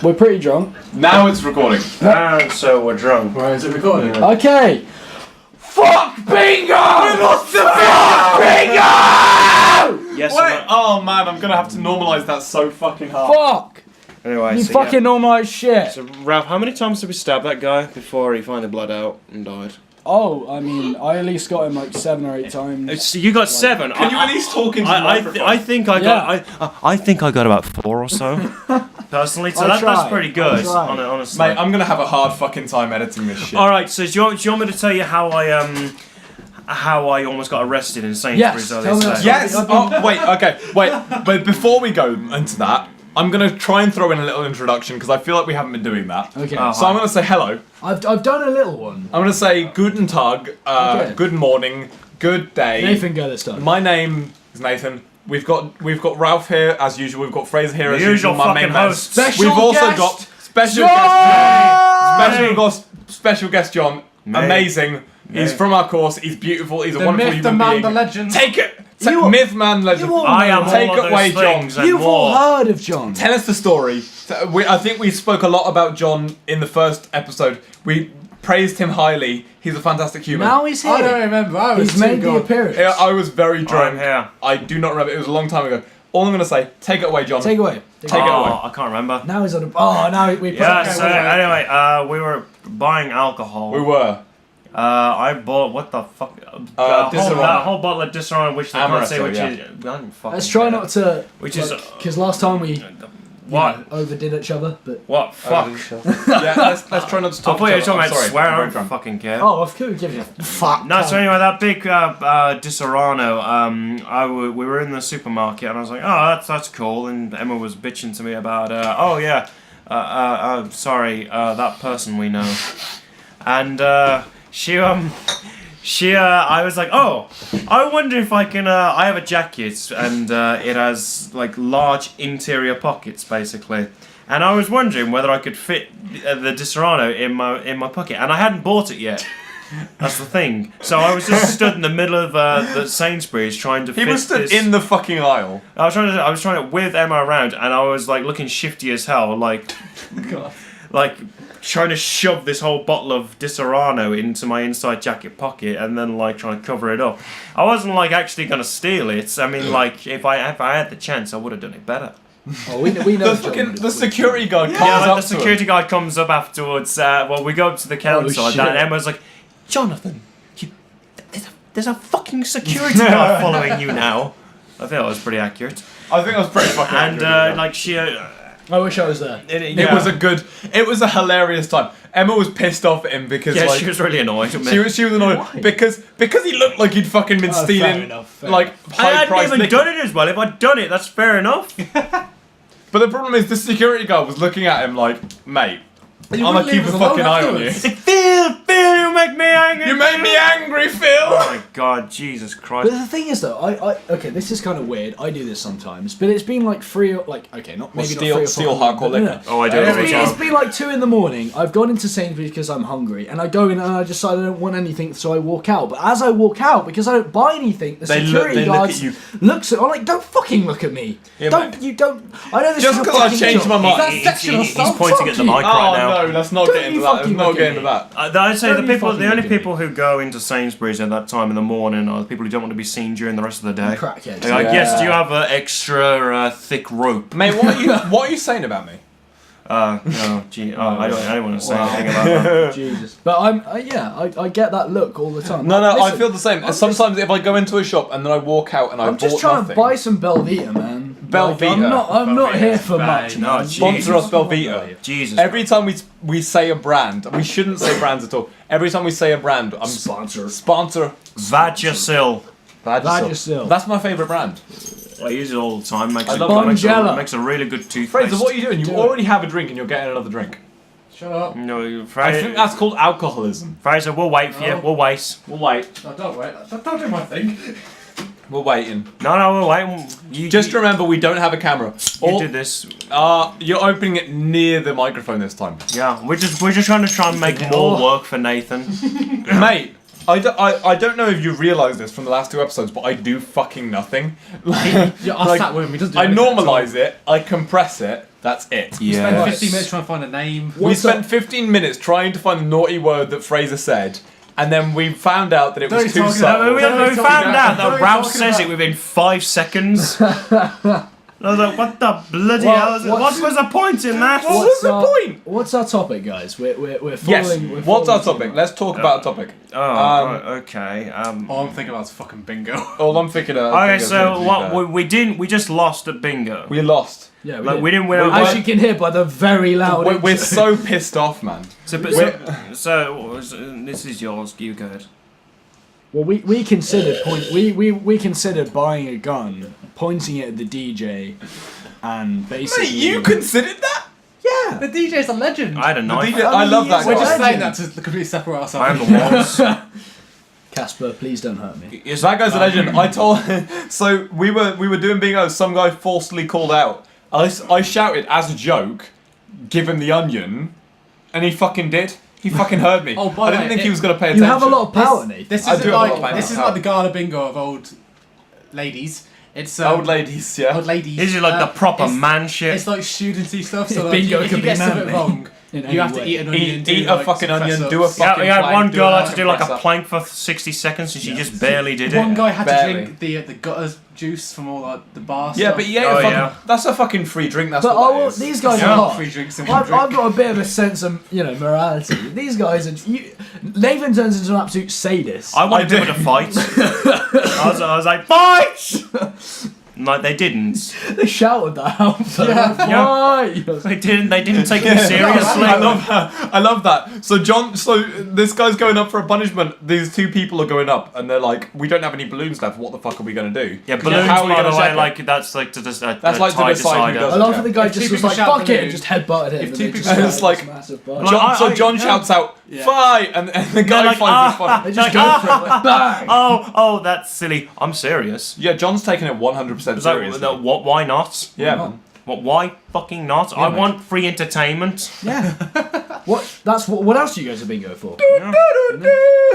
We're pretty drunk. Now it's recording. And so we're drunk. Where is it recording? Okay. Fuck bingo! We lost the bingo! Yes. Wait, oh man, I'm gonna have to normalise that so fucking hard. Fuck! Anyway, You so fucking normalise shit. So Ralph, how many times did we stab that guy before he finally bled out and died? Oh, I mean, I at least got him like 7 or 8 times. So you got 7. Can you at least talk into the microphone? I think I got. I think I got about 4 or so. Personally, so that's pretty good. Honestly, Mate, I'm gonna have a hard fucking time editing this shit. All right, so do you want me to tell you how I almost got arrested in Sainsbury's earlier today? Yes. Oh, wait. Okay. Wait. But before we go into that, I'm gonna try and throw in a little introduction because I feel like we haven't been doing that. Okay. So I'm gonna say hello. I've done a little one. I'm gonna say guten Tag, Okay. good morning, good day. Nathan, go this time. My name is Nathan. We've got Ralph here as usual. We've got Fraser here as The usual usual. My main fucking host. host. We've also got special guest. Special guest John. Mate. Amazing. He's from our course. He's beautiful. He's a wonderful myth, human the man, being. the legend. Take it. You- Myth, man, legend. you all I am Take all of away, those John. things and You've all more. heard of John. Tell us the story. I think we spoke a lot about John in the first episode. We praised him highly. He's a fantastic human. Now he's here. I don't remember. I was He's too made the gone. appearance. Yeah, I was very drunk. I'm here. I do not remember. It was a long time ago. All I'm going to say, take it away, John. Take it away. Take it away. I can't remember. Now he's on a. Oh, now we. Yeah. Okay, So wait. anyway, we were buying alcohol. We were. I bought what the fuck? Disaronno. A whole bottle of Disaronno, which they can't say Amaretto, which yeah. is. I don't fucking Let's try care. not to. Which is because last time we what? overdid each other, but. What? Fuck. Yeah, let's try not to I talk thought you were to talking I'm about sorry, swearing. I'm I very don't drunk. fucking care. Oh, I could give you. Fuck. No, so anyway, that big Disaronno, we were in the supermarket and I was like, oh, that's cool. And Emma was bitching to me about, oh yeah, sorry, that person we know. And I was like, oh, I wonder if I can, I have a jacket and it has like large interior pockets basically. And I was wondering whether I could fit the Disaronno in my pocket, and I hadn't bought it yet. That's the thing. So I was just stood in the middle of the Sainsbury's trying to fit He was stood this. in the fucking aisle. I was trying to with Emma around, and I was like looking shifty as hell, like trying to shove this whole bottle of Disaronno into my inside jacket pocket, and then like trying to cover it up. I wasn't like actually gonna steal it. I mean, like if I had the chance, I would have done it better. Oh, we know. The security guard comes Yeah, up like the security guard comes up afterwards. Well, we go up to the counter, shit. and Emma's like, Jonathan, there's a fucking security guard following you now. I think that was pretty accurate. I think that was pretty fucking And accurate, like she, I wish I was there. It was a hilarious time. Emma was pissed off at him because yeah, like she was really annoyed with me. she was annoyed Why? because he looked like he'd fucking been Oh, fair stealing enough, fair like I high hadn't priced even liquor. done it as well. If I'd done it, that's fair enough. But the problem is the security guard was looking at him like, mate, I'm gonna keep a fucking eye on you. It's like, Phil, you make me angry. You made me angry, Phil. Oh my God, Jesus Christ. But the thing is, though, okay, this is kind of weird. I do this sometimes, but it's been like okay, not maybe not 3 or 4. steal hardcore liquor. Oh, I do it all the It's time. been like 2 in the morning. I've gone into Sainsbury's because I'm hungry, and I go in and I decide I don't want anything, so I walk out. But as I walk out, because I don't buy anything, the security guard looks at. I'm like, don't fucking look at me. Yeah, don't mate. you don't? I know this Just is a because I fucking changed job. my mind. He's sexual assault, pointing at the fuck mic you. right now. Oh no, let's not Don't get into you that. Let's fucking not look get at into me. that. I'd say Don't you fucking the only look at me. people who go into Sainsbury's at that time in the morning are the people who don't want to be seen during the rest of the day. Crackheads. They're like, Yeah. yes, do you have an extra thick rope? Mate, what are you saying about me? No, gee, I don't want to say anything about that. Jesus. But I get that look all the time. No, I Listen, feel the same. I'm Sometimes if I go into a shop and then I walk out and I'm I've just bought trying nothing. to buy some Belvita, man. Belvita. I'm not here for much. No, man. Sponsor us, Belvita. Jesus. Every time we say a brand, we shouldn't say brands at all. Every time we say a brand, I'm sponsor. Vagisil. Vagisil. That's my favourite brand. I use it all the time. Makes Bonjela. a really good toothpaste. Fraser, what are you doing? You already have a drink and you're getting another drink. Shut up. No, I think Fraser, that's called alcoholism. Fraser, we'll wait for you. Oh. We'll wait. We'll wait. No, don't wait. Don't do my thing. We're waiting. No, we'll wait. Just remember, we don't have a camera. You did this. You're opening it near the microphone this time. Yeah, we're just trying to make more work for Nathan. Mate, I don't know if you realise this from the last 2 episodes, but I do fucking nothing. Yeah, I sat with him. He doesn't do I anything at all. normalise it, I compress it, That's it. Spent Yeah. 15 minutes trying to find a name. We spent 15 minutes trying to find the naughty word that Fraser said, and then we found out that it was too subtle. We found out that Ralph says it within 5 seconds. I was like, what the bloody hell is it? What was the point in that? What was the point? What's our topic, guys? We're Yes. falling. We're What's our falling topic? Let's talk about a topic. Right, okay. All I'm thinking about is fucking bingo. All I'm thinking of. Okay, so what we didn't, we just lost at bingo. We lost. Yeah, Like, we didn't win. As you can hear by the very loud. We're so pissed off, man. So this is yours. You go ahead. Well, we considered we considered buying a gun, pointing it at the DJ, and basically. Mate, you considered that? Yeah. The DJ's a legend. I had a knife. I love that We're guy. just saying that to completely separate ourselves. I am the walls. Casper, please don't hurt me. That guy's a legend. I told. So we were doing bingo. Some guy forcefully called out. I shouted as a joke, "Give him the onion," and he fucking did. He fucking heard me. Oh, by I the didn't way, think he was gonna pay attention. You have a lot of power, Nathan. This I isn't do have a lot of like power. this isn't like the gala bingo of old ladies. It's Old ladies, yeah. old ladies. This is like the proper it's- man shit. It's like studenty stuff. So like, Bingo if can you be get something manly. wrong, In you any have to way. eat an onion. Eat a fucking onion. Do a Yeah, fucking. we had plank, one do girl a had to do like a press up. plank for 60 seconds and she just barely did it. One guy had Barely. to drink the gutter juice from all like the bar Yeah, stuff. but yeah, Oh, yeah. that's a fucking free drink. That's But what that is. these guys Yeah. are hot. free drinks in one I've drink. got a bit of a sense of morality. These guys are. Nathan turns into an absolute sadist. I wanted I them to fight. I was like, fight! Like they didn't. They shouted that out. Yeah. They didn't take it seriously. I love that. I love that. So this guy's going up for a punishment. These two people are going up, and they're like, "We don't have any balloons left. What the fuck are we gonna do?" Yeah, balloons, How are we by the gonna way, check it? like that's like to just That's like to tie decide who decider. does I love how the guy If two just was people like, shout fuck it, balloon- and just headbutted him. if and two they people just shout- It's like- massive buzz. John shouts out, Yeah. "Fight!" and the guy like, finds it funny. They just go for it, like, bang! Oh, that's silly. I'm serious. Yeah, John's taking it 100% It's like, seriously. no, what? Why not? Yeah, Why man. What? Why fucking not? I man. want free entertainment. Yeah. What else do you go to bingo for?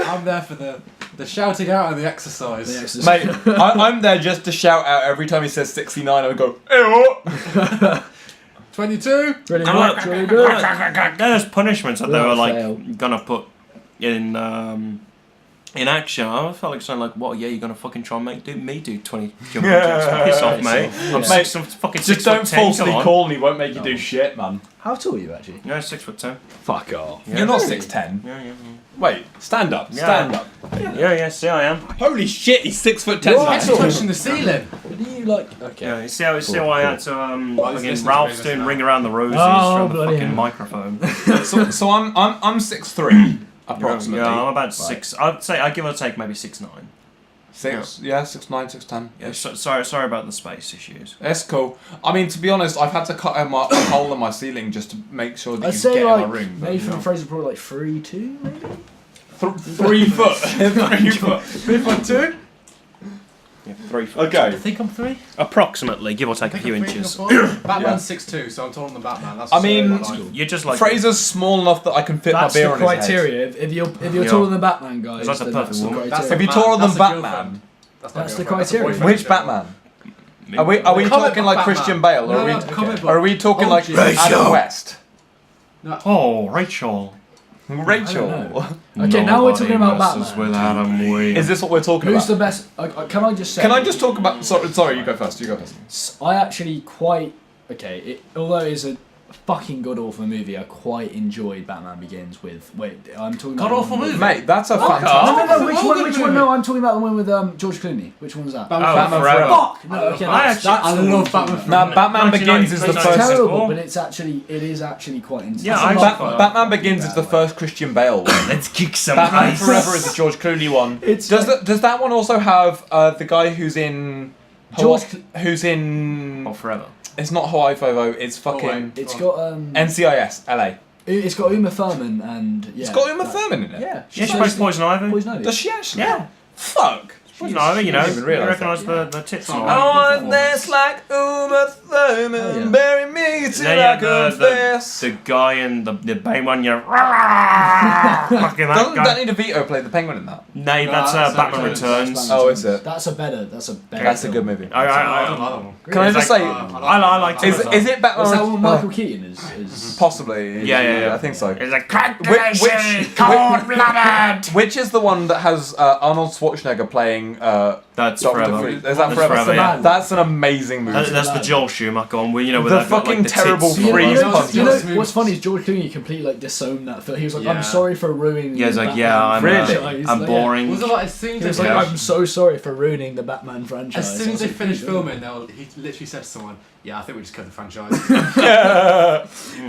I'm there for the shouting out and the exercise. Mate, I'm there just to shout out every time he says 69. I would go, "Ew." 22. Really I'm much, like, really good. There's punishments that they were like Fail. gonna put in action. I felt like saying like, "What? Yeah, you're gonna fucking try and me do 20 jumping jacks? Piss off, mate. I'm Mate, six, fucking Just 6'10", don't falsely come on. call and he won't make you do shit, man. How tall are you actually? Yeah, 6'10". Fuck off. Yeah. You're not 6'10". Yeah. Wait, stand up, Yeah. stand up. Yeah, see, I am. Holy shit, he's 6'10". You're It's Cool. touching the ceiling. Do you like? Okay. Yeah, you see how I had to Well, fucking this is Ralph's famous doing now. ring around the roses Oh, from the bloody fucking hell. microphone. So I'm 6'3", approximately. Yeah, I'm about 6. I'd say I give or take maybe 6'9". 6'9", 6'10". Yeah, sorry about the space issues. That's cool. I mean, to be honest, I've had to cut a hole in my ceiling just to make sure that I'd you say get in like my room. but, Nathan you know. Fraser probably like 3'2", maybe. 3 foot. 3 foot. 3.2. Yeah, 3 foot. I Okay. think I'm 3. Approximately, give or take a I think few I'm 3 or inches. 4. Batman's 6'2", so I'm taller than Batman. That's I mean, so, like, You're just like Fraser's small enough that I can fit That's my beer the on his head. criteria. If you're Yeah. taller than Batman, guys, That's a then perfect that's the woman. criteria. If you're man, taller than that's a Batman, girlfriend. That's not the a girlfriend, criteria. that's a boyfriend. which Batman? Me. Are we Comic talking book like Batman. Christian Bale, or No, are we? no, comic book. Or are we talking like OG. Adam West? Oh, Rachel. Rachel. Okay, now we're talking about messes Batman. with Adam Wee. Is this what we're talking Who's about? the best? Can I just say? Can I just talk about? Sorry, you go first. You go first. I actually quite although it's a fucking god awful movie, I quite enjoyed Batman Begins with. Wait, I'm talking about God-awful movie? Mate, that's a No, fantastic. no, which It's a one? good Which one? movie. No, I'm talking about the one with George Clooney. Which one's that? Batman Forever. Fuck! No, okay, I that's actually- I love Batman Forever. Now, Batman Begins is the it's 1990. first. terrible, but it is actually quite intense. Yeah, It's I a like lot that. Batman Begins is the first Christian Bale one. Let's kick some Batman ice. Forever is the George Clooney one. It's Does like- does that one also have the guy who's in George who's in? Oh, forever. It's not Hawaii Five-0. It's fucking It's got NCIS LA. it's got Uma Thurman and yeah. It's got Uma that- Thurman in it. Yeah, Yeah, she plays Poison Ivy. Poison Ivy. Does she actually? Yeah. Fuck. Well, no, I mean, you know, didn't even you realise recognise the tits and all that. I want this like Uma Thurman, bury me till I confess. The guy in the penguin, you fucking that Doesn't guy. Danny DeVito play the penguin in that? No, that's Batman Returns. Oh, is it? That's a better. That's a film. good movie. I Can I just say, I liked it. is it Batman? Was that one Michael Keaton is? Possibly. Yeah. I think so. It's like cold-blooded. Which is the one that has Arnold Schwarzenegger playing? That's Dr. forever. Freeze? Is that That's forever? Forever, yeah. That's an amazing movie. That's the Joel Schumacher one, where you know with The that got, fucking like, the terrible tits. freeze punch. You know what's funny is George Clooney completely like disowned that film. He was like, "I'm Yeah. sorry for ruining." Yeah, he's the like, Batman yeah, I'm franchise." I'm Like, boring. Was it like as soon He was as like, Yeah. "I'm so sorry for ruining the Batman franchise." as soon as they I was like, finished "Yeah." filming, he literally said to someone, "Yeah, I think we just cut the franchise."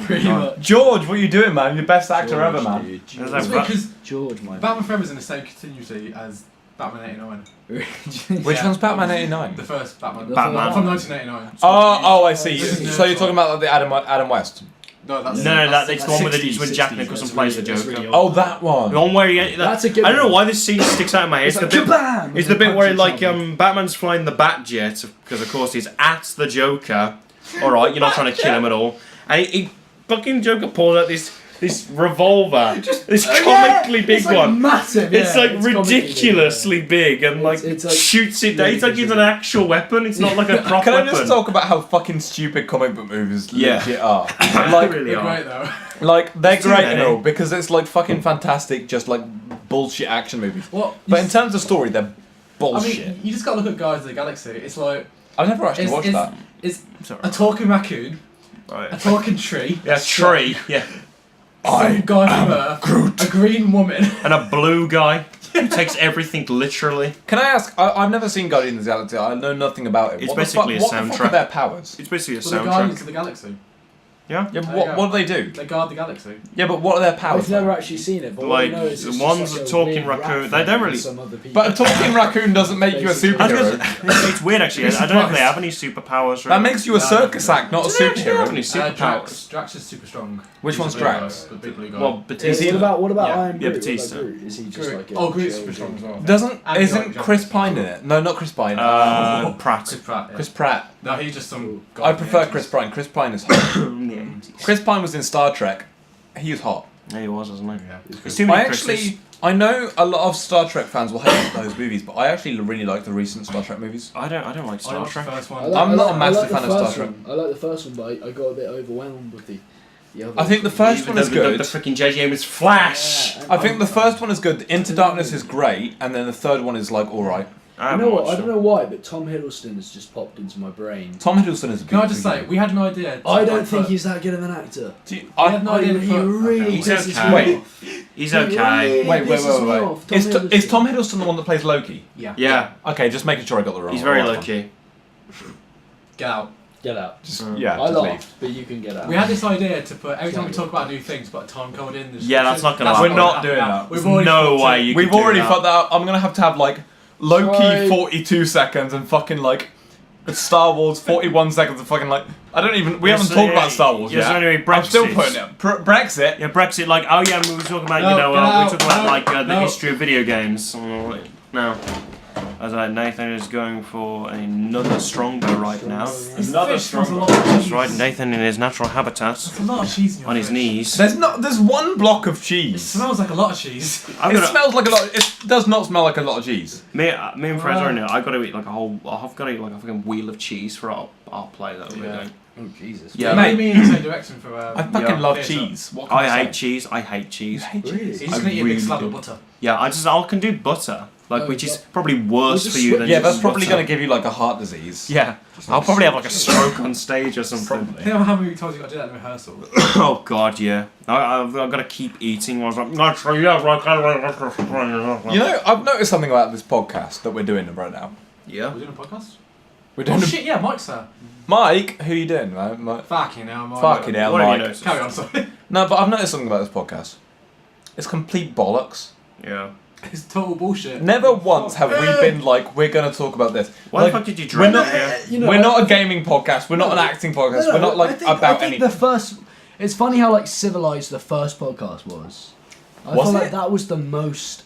Pretty much. George, what are you doing, man? You're the best actor ever, man. It's It's like, because George, my Batman Forever is in the same continuity as Batman '89, Which Yeah. one's Batman '89? the first Batman. Batman. From 1989. Oh, I see. This is So you're nerd talking about the Adam West? No, that's it's the one with that's when Jack 60s, Nicholson that's plays the really- that's Joker. really Oh, that one. The one where he, That's a good I don't know one. why this scene sticks out in my head. It's It's the like, bit. kabam! It's the bit where Punches like something. Batman's flying the Batjet because of course he's at the Joker. All right, you're not trying to kill him at all, and he fucking Joker pulls out this revolver, this comically big it's like one. massive. It's yeah, like comically ridiculously big and like, It's like shoots it down. really It's like big, it's an isn't it? actual weapon. It's not like a prop Can I weapon. just talk about how fucking stupid comic book movies Yeah. legit are? Like, Like, really They're are. great though. like they're Too great many. and all because it's like fucking fantastic, just like bullshit action movies. What? But in terms of story, they're I bullshit. mean, you just gotta look at Guardians of the Galaxy. It's like I've never actually watched that. It's Sorry. a talking raccoon, Right. a talking tree, Yeah, tree. Yeah, some guy from Earth, a green woman. and a blue guy who takes everything literally. Can I ask? I've never seen Guardians of the Galaxy. I know nothing about it. It's What the basically fuck, a What the fuck soundtrack. are their powers? It's basically a For the Guardians soundtrack. of the Galaxy. Yeah. Yeah, but There you what go. do they do? They guard the galaxy. Yeah, but what are their powers? I've never actually seen it, but Like, what I know is it's the one's just like a talking weird rap raccoon. They thing don't with really- some other people. But a talking raccoon doesn't make you a I was superhero. gonna, it's weird actually. I don't know if they have any superpowers. That makes you a circus act, not a Do they actually have any superhero. superpowers? Drax is super strong. Which He's a one's blue Drax? guy, the big blue guy. Well, Yeah, Batista. what about Yeah. Iron Yeah, Groot? Batista. What about Groot? Is he just like a Groot's chill super strong dude? as well. Doesn't And isn't John Chris Jones. Pine in it? No, not Chris Pine. Pratt. Chris Pratt. Yeah. Chris Pratt. No, he's just some. guy I from the prefer 80s. Chris Pine. Chris Pine is hot. Chris Pine was in Star Trek. He was hot. Yeah, he was, wasn't he? Yeah. There's too many I Chris's. actually, I know a lot of Star Trek fans will hate those movies, but I actually really like the recent Star Trek movies. I don't like I Star watched the Trek. first I one. like- I'm I not a like- massive I like fan the of Star first Trek. one. I like the first one, but I got a bit overwhelmed with the other. I think the first one is The good. freaking J.J. Abrams Flash. Yeah, I think the first one is good. Into Darkness is great, and then the third one is like all right. I You haven't know what? I watched don't them. know why, but Tom Hiddleston has just popped into my brain. Tom Hiddleston is a Can I big just figure. say, we had an idea. I don't think he's that good of an actor. Do you- We I- had no idea. He really He's pisses okay. me Wait. off. He's He okay. really Wait, pisses me wait. off. Tom Is Hiddleston. Tom Hiddleston the one that plays Loki? Yeah. Yeah, Okay, just making sure I got the wrong. he's very right low one. key. Get out. Get out. Yeah, I just laughed, leave. but you can get out. We had this idea to put every time we talk about new things, put a time code in. the Yeah, that's not gonna description. happen. We're not That's doing not that. happening. There's We've already no fucked way it. you We've could do already that. fucked that up. I'm gonna have like Loki Sorry. 42 seconds and fucking like Star Wars 41 seconds and fucking like I don't even we haven't Yes, talked yeah, about Star Wars yes, yet. anyway, I'm still Brexit. putting it. Brexit. Yeah, Brexit, like, oh yeah, we were talking about, No, you know, get we out, were talking about, no, like, the no. history of video games. No. As Nathan is going for another stronger right now. This Another fish smells a strong lot of That's cheese. right, Nathan in his natural habitat, There's a lot of cheese in your on his fish. knees. There's one block of It cheese. smells like a lot of cheese. I'm It gonna, smells like a lot. It does not smell like a lot of cheese. me and Fraser are in it. I've got to eat like a whole. I've got to eat like a fucking wheel of cheese for our play that we're Yeah. doing. Oh Jesus. Yeah, Mate. Me in the same direction for. I fucking yeah. love theatre. cheese. What can I say? hate cheese. I hate cheese. You hate Really? cheese? He's just I gonna eat a really big slab do. of butter. Yeah, I can do butter, like Oh, which is but- probably worse Well, for you than Yeah, just that's probably butter. gonna give you like a heart disease. Yeah, I'll probably have like a stroke on stage or something. Think of how many times you got to do that in rehearsal. Oh god, yeah. I've got to keep eating. I was like, naturally, yeah, right. You know, I've noticed something about this podcast that we're doing right now. Yeah. We're doing a podcast? We're Oh doing a shit, yeah, Mike's there. Mike, who you doing, man? Fucking hell, Mike. Fucking hell, What have you Mike. noticed? Carry on, sorry. No, but I've noticed something about this podcast. It's complete bollocks. Yeah. It's total bullshit. Never once have we been like, we're gonna talk about this. Why Like, the fuck did you we're drink not, it? You know, we're I- not a gaming podcast. We're not an acting podcast. We're not like about I think anything. the first. It's funny how like civilized the first podcast was. I Was feel it? like that was the most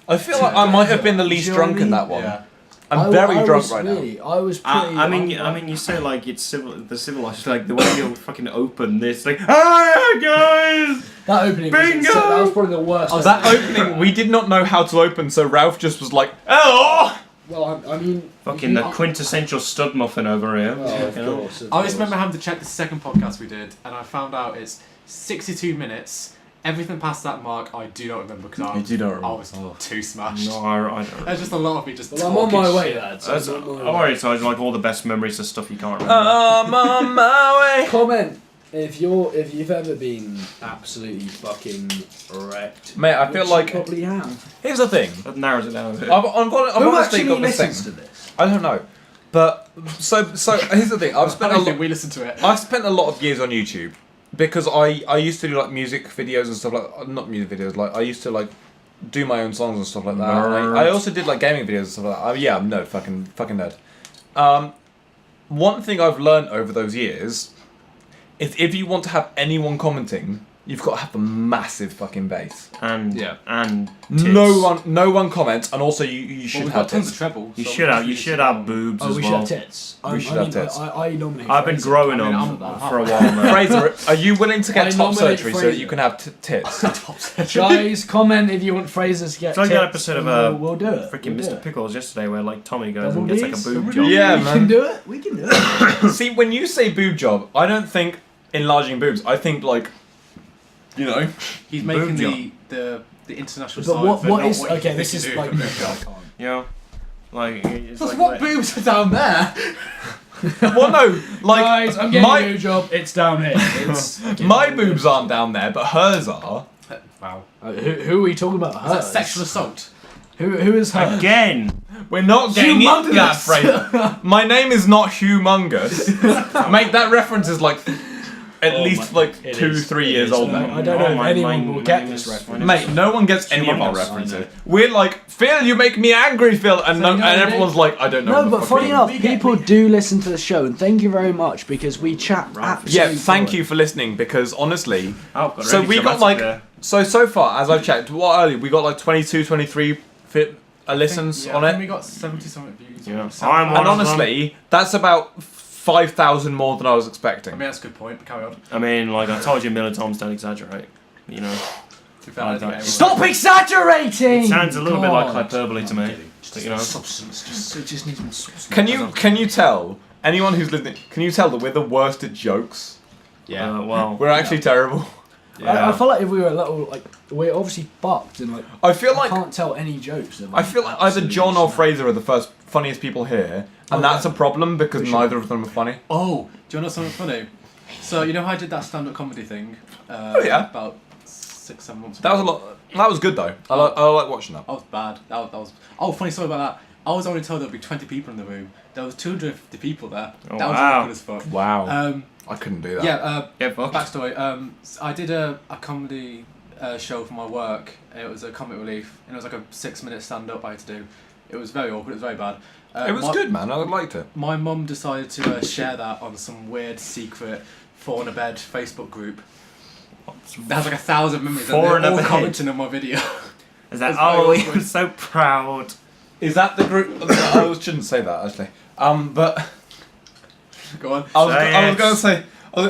I feel like I might have been the least drunk in that one. Yeah. I'm very drunk right now. I was pretty. I mean, you say like it's the civilized, like the way you fucking open this, like, ah, guys. That opening Bingo! that was probably the worst. That opening, we did not know how to open, so Ralph just was like, "Oh!" Well, I mean, Fucking the quintessential stud muffin over here. Oh, of You know? course, of I just course. remember having to check the second podcast we did, and I found out it's 62 minutes. Everything past that mark, I do not remember because I was too smashed. No, I don't. There's just a lot of me just. Well, I'm on my talking way, shit. lads. That's, I'm on my way. alright, so it's like all the best memories of stuff you can't remember. I'm on my way. Comment if you've ever been absolutely fucking wrecked. Mate, I feel which like you probably have. here's the thing. That narrows it down a bit. I've Who honestly actually got this listens thing. to this? I don't know, but so here's the thing. I don't think we listen to it. I've spent a lot of years on YouTube because I used to do like music videos and stuff like not music videos. Like I used to like do my own songs and stuff like that. And I also did like gaming videos and stuff like that. Yeah, I'm no fucking nerd. One thing I've learned over those years is if you want to have anyone commenting, you've got to have a massive fucking base. And Yeah. and tits. No one comments, and also you should Well, we've have got tons of tits. treble. You so should we have should boobs Oh, as we well. should have tits. We should have tits. I nominate. I've been Fraser. growing I mean, them I'm- for a while now. Fraser, are you willing to I get top nominate surgery so Fraser. you can have tits? Guys, comment if you want Frasers to get It's like tits. that episode of and we'll do it. freaking We'll do Mr. it. Pickles yesterday where like Tommy goes Double and gets like a Ds? boob Double job. Ds? Yeah, we man. can do it. We can do it. See, when you say boob job, I don't think enlarging boobs. I think like, you know, He's Boob making the international But sign what for what not is what you okay? think This you is do. like You know? Like it's Plus, like what boobs are down there? well, no, like guys, I'm getting my a new job. It's down here. It's my boobs aren't down there, but hers are. Wow. Who are we talking about? Is that Hers? sexual assault? Who is her? Again. We're not getting into that, Humongous. Fraser. My name is not humongous. Mate, that reference is like at least like it 2-3 years is. old No, now. I don't know if my anyone name- will my get name this is- reference. Mate, no one gets any of our Humongous. references. We're like, Phil, you make me angry, Phil, and So no, you know and what I everyone's mean? like, I don't know. No, what the but fuck funny you enough, mean. people do listen to the show, and thank you very much because we chat absolutely. Yeah, thank fluent. you for listening because honestly, Oh, got so really we got dramatic like there. so far as I've checked, what earlier we got like 22, 23 listens on I think we it, got 70 something views. Yeah. So- I'm and one of them. honestly, that's about 5,000 more than I was I expecting. mean, that's a good point, but carry on. I mean, like I told you a million times, don't exaggerate. You know, To be fair, I think everyone- Stop exaggerating! it sounds a little bit like God. hyperbole to me. Just But, you know, substance. It just needs more substance. Can you tell anyone who's listening? Can you tell that we're the worst at jokes? Yeah. well, We're actually terrible. yeah. I feel like if we were a little like we're obviously fucked and like I feel I like can't tell any jokes. I feel like either John or Fraser are the first funniest people here, and Oh, that's yeah. a problem because For sure. neither of them are funny. Oh, do you know something funny? So, you know how I did that stand-up comedy thing? Yeah. About 6-7 months ago? That was a lot. That was good though. I like watching that. That was bad. That was. Oh, funny story about that. I was only told there'd be 20 people in the room. There was 250 people there. Oh, that was wow. awkward as fuck. Wow. I couldn't do that. Yeah. Yeah, fuck. Backstory. I did a comedy show for my work. It was a comic relief, and it was like a 6-minute stand-up I had to do. It was very awkward. It was very bad. It was good, man. I liked it. My mum decided to share that on some weird secret Four in a Bed Facebook group. That has like 1,000 memories, Four in and a they're all Bed. commenting on my video. Is that? It's Oh, very you're awkward. so proud. Is that the group? I shouldn't say that actually. But Go on. I was Say going it. to say,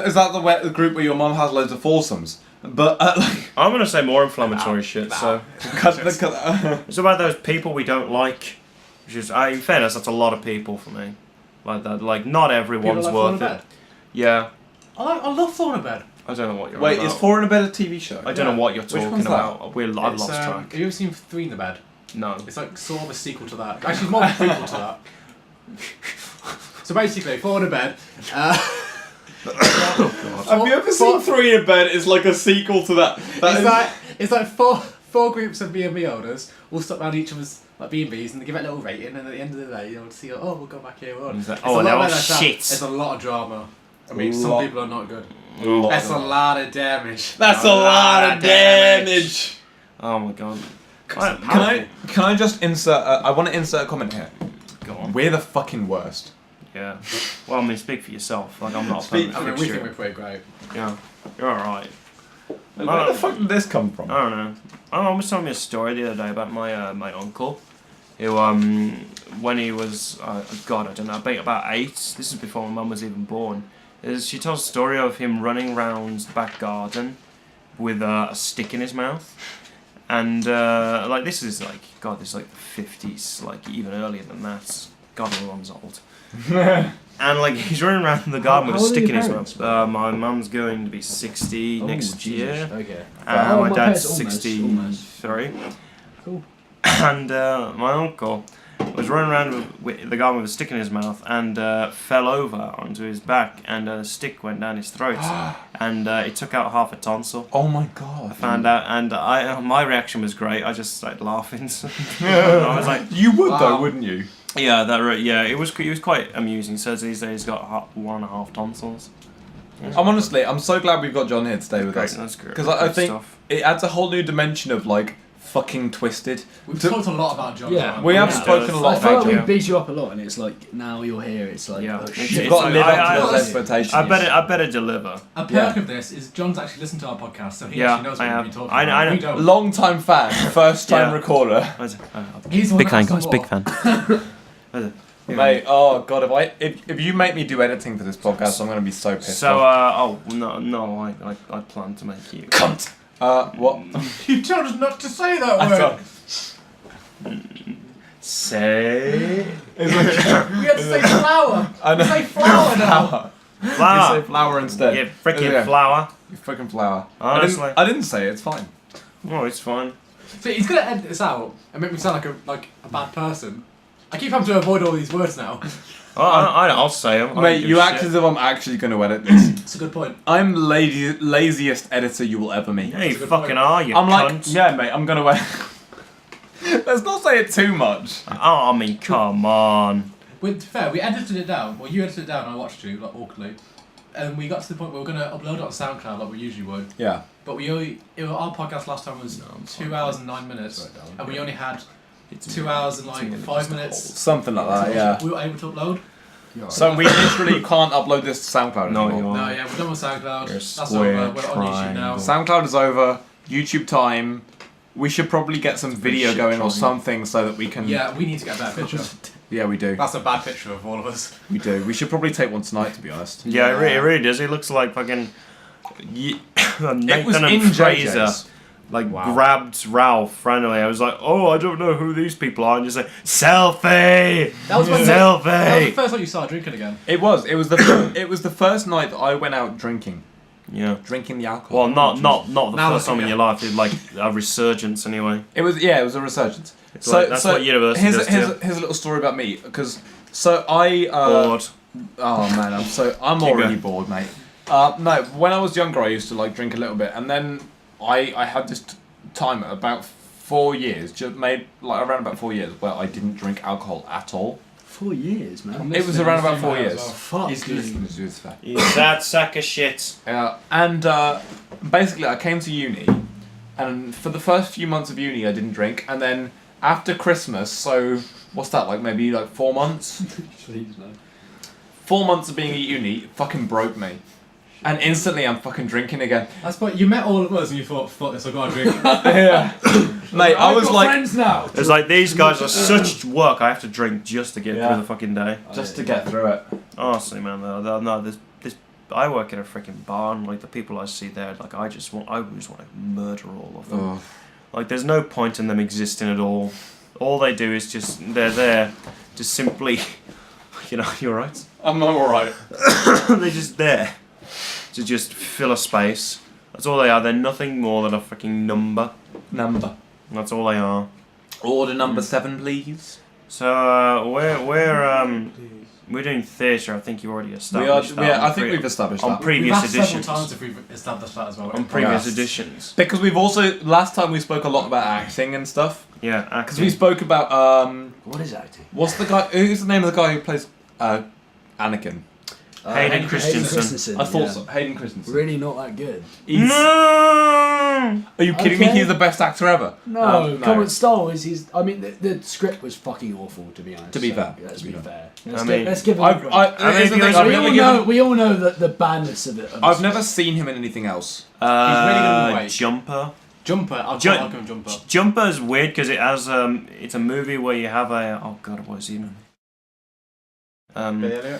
is that the group where your mum has loads of foursomes? But like, I'm gonna say more inflammatory shit. So cut. it's about those people we don't like. Which is, in fairness, that's a lot of people for me. Like that. Like not everyone's People like Four in worth a it. Bed. Yeah. I love Four in a Bed. I don't know what you're Wait, about. is Four in a Bed a TV show? I don't know what you're Which talking one's that? about. I've lost track. Have you ever seen Three in the Bed? No. It's like sort of a sequel to that. Actually, it's more of a prequel to that. So basically, Four in a Bed. Have you ever seen Three in a Bed? Is like a sequel to that. It's like four groups of B&B owners all stuck around each other's like B&Bs and they give it a little rating, and at the end of the day, to see, oh, we'll go back here on. Is that- It's oh, a they're lot all better than that. shit. It's a lot of drama. I mean, Lot. some people are not good. Lot. That's a lot of damage. That's a lot of damage. Oh my god. Can I just insert? I want to insert a comment here. Go on. We're the fucking worst. Yeah. Well, I mean, speak for yourself. Like I'm not a Speak- perfect I mean, we think fixture. we're pretty great. Yeah. You're alright. Where the fuck did this come from? I don't know. mum was telling me a story the other day about my uncle, who when he was God, I don't know, about 8. This is before my mum was even born. She tells a story of him running round the back garden with a stick in his mouth, and like this is like God, this is like the 50s, like even earlier than that. God, my mum's old. And like he's running around the garden with a stick in his mouth. My mum's going to be 60 next year. Okay. My dad's almost, 63. Cool. And my uncle was running around with the garden with a stick in his mouth and fell over onto his back, and a stick went down his throat, and it took out half a tonsil. Oh my God! I found out, and my reaction was great. I just started laughing. I was like, you would though, wouldn't you? Yeah, it was quite amusing. So these days he's got 1.5 tonsils. I'm so glad we've got John here to stay with us. That's great. Because I think it adds a whole new dimension of like fucking twisted. We've talked a lot about John. Yeah, we have spoken a lot I feel about like John. we beat you up a lot, and it's like now you're here. It's like Yeah. oh, It's- shit. You've got to live up to I- those expectations. I better deliver. A perk of this is John's actually listened to our podcast, so he Yeah, actually knows I what have. we've been talking I about. know. We don't. Long time fan, first time Yeah. recorder. He's the one Big that fan, asked guys. for Big more. fan. Mate, oh God, if you make me do editing for this podcast, I'm gonna be so pissed So, off. I plan to make you. Cunt. What? You told us not to say that I word. thought- Say We had to say flower. I know. Say flower now. Flower. You flower. say flower instead. You freaking Yeah. flower. You freaking flower. Honestly. I didn't say it. It's fine. Oh, it's fine. So he's gonna edit this out and make me sound like a bad person. I keep having to avoid all these words now. I'll say them. Mate, you act as if I'm actually going to edit this. It's a good point. I'm laziest editor you will ever meet. Yeah, you That's a good fucking point. are, you I'm cunt. like, yeah, mate, I'm going to edit. Let's not say it too much. Oh, I mean, come on. To be fair, we edited it down. Well, you edited it down and I watched you, like, awkwardly. And we got to the point where we were going to upload it on SoundCloud like we usually would. Yeah. But our podcast last time was 2 hours and 9 minutes. And we only had 2 hours and like 5 minutes. Something like that, yeah. We were able to upload. So we literally can't upload this to SoundCloud No, anymore. you No, aren't. yeah, we're done with SoundCloud. You're That's square over. We're on YouTube now. SoundCloud is over. YouTube time. We should probably get some video shit going or trying. something so that we can... Yeah, we need to get a better picture. Yeah, we do. That's a bad picture of all of us. We do. We should probably take one tonight, to be honest. Yeah, it really does. He looks like fucking It was Nathan in and Fraser. JJ's. Like grabbed Ralph randomly. I was like, oh, I don't know who these people are, and just like selfie. That was when selfie. That was the first time you started drinking again. It was the first night that I went out drinking. Yeah. Drinking the alcohol. Well, not the Now first time in looking your life. It's like a resurgence anyway. It was a resurgence. That's what university does to you. Here's a little story about me because I Bored. oh man, I'm Keep already going. bored, mate. No, when I was younger, I used to like drink a little bit, and then I had this time at about 4 years, just made like around about 4 years, where I didn't drink alcohol at all. 4 years, man. It was around about 4 years. Fuck. He's listening to this fact. You sad sack of shit. And basically, I came to uni, and for the first few months of uni, I didn't drink, and then after Christmas, so what's that like? Maybe like 4 months. Please, man. 4 months of being at uni fucking broke me. And instantly I'm fucking drinking again. That's what you met all of us and you thought this, I've got to drink. Yeah. Mate, I was like, friends now. It's like these guys are such work. I have to drink just to get Yeah. through the fucking day. just to get through it. Honestly, man, no, this. I work in a freaking bar, and like the people I see there, like I just want to murder all of them. Ugh. Like there's no point in them existing at all. All they do is they're there, to simply, you're right. I'm alright. They're just there to just fill a space. That's all they are. They're nothing more than a freaking number. Number. That's all they are. Order number 7, please. So we're doing theatre. I think you already established that. I on think we've established on that. We've previous asked several editions. times if we've established that as well. On previous Yes. editions. Because we've also, last time we spoke a lot about acting and stuff. Yeah, Because we spoke about, What is acting? what's the guy, who's the name of the guy who plays Anakin? Hayden Christensen. I thought so. Hayden Christensen. Really not that good. He's- No. Are you kidding me? Okay. He's the best actor ever. No, come on, Star Wars. I mean, the script was fucking awful, to be honest. To be so fair. Let's To be be fair. I mean, Let's give him Here's a the thing, I've never given- we all know that the badness of it. I've never seen him in anything else. really good in the way. Jumper. Jumper. I'll like him Jumper. Jumper's weird because it has it's a movie where you have a what is he name? Yeah,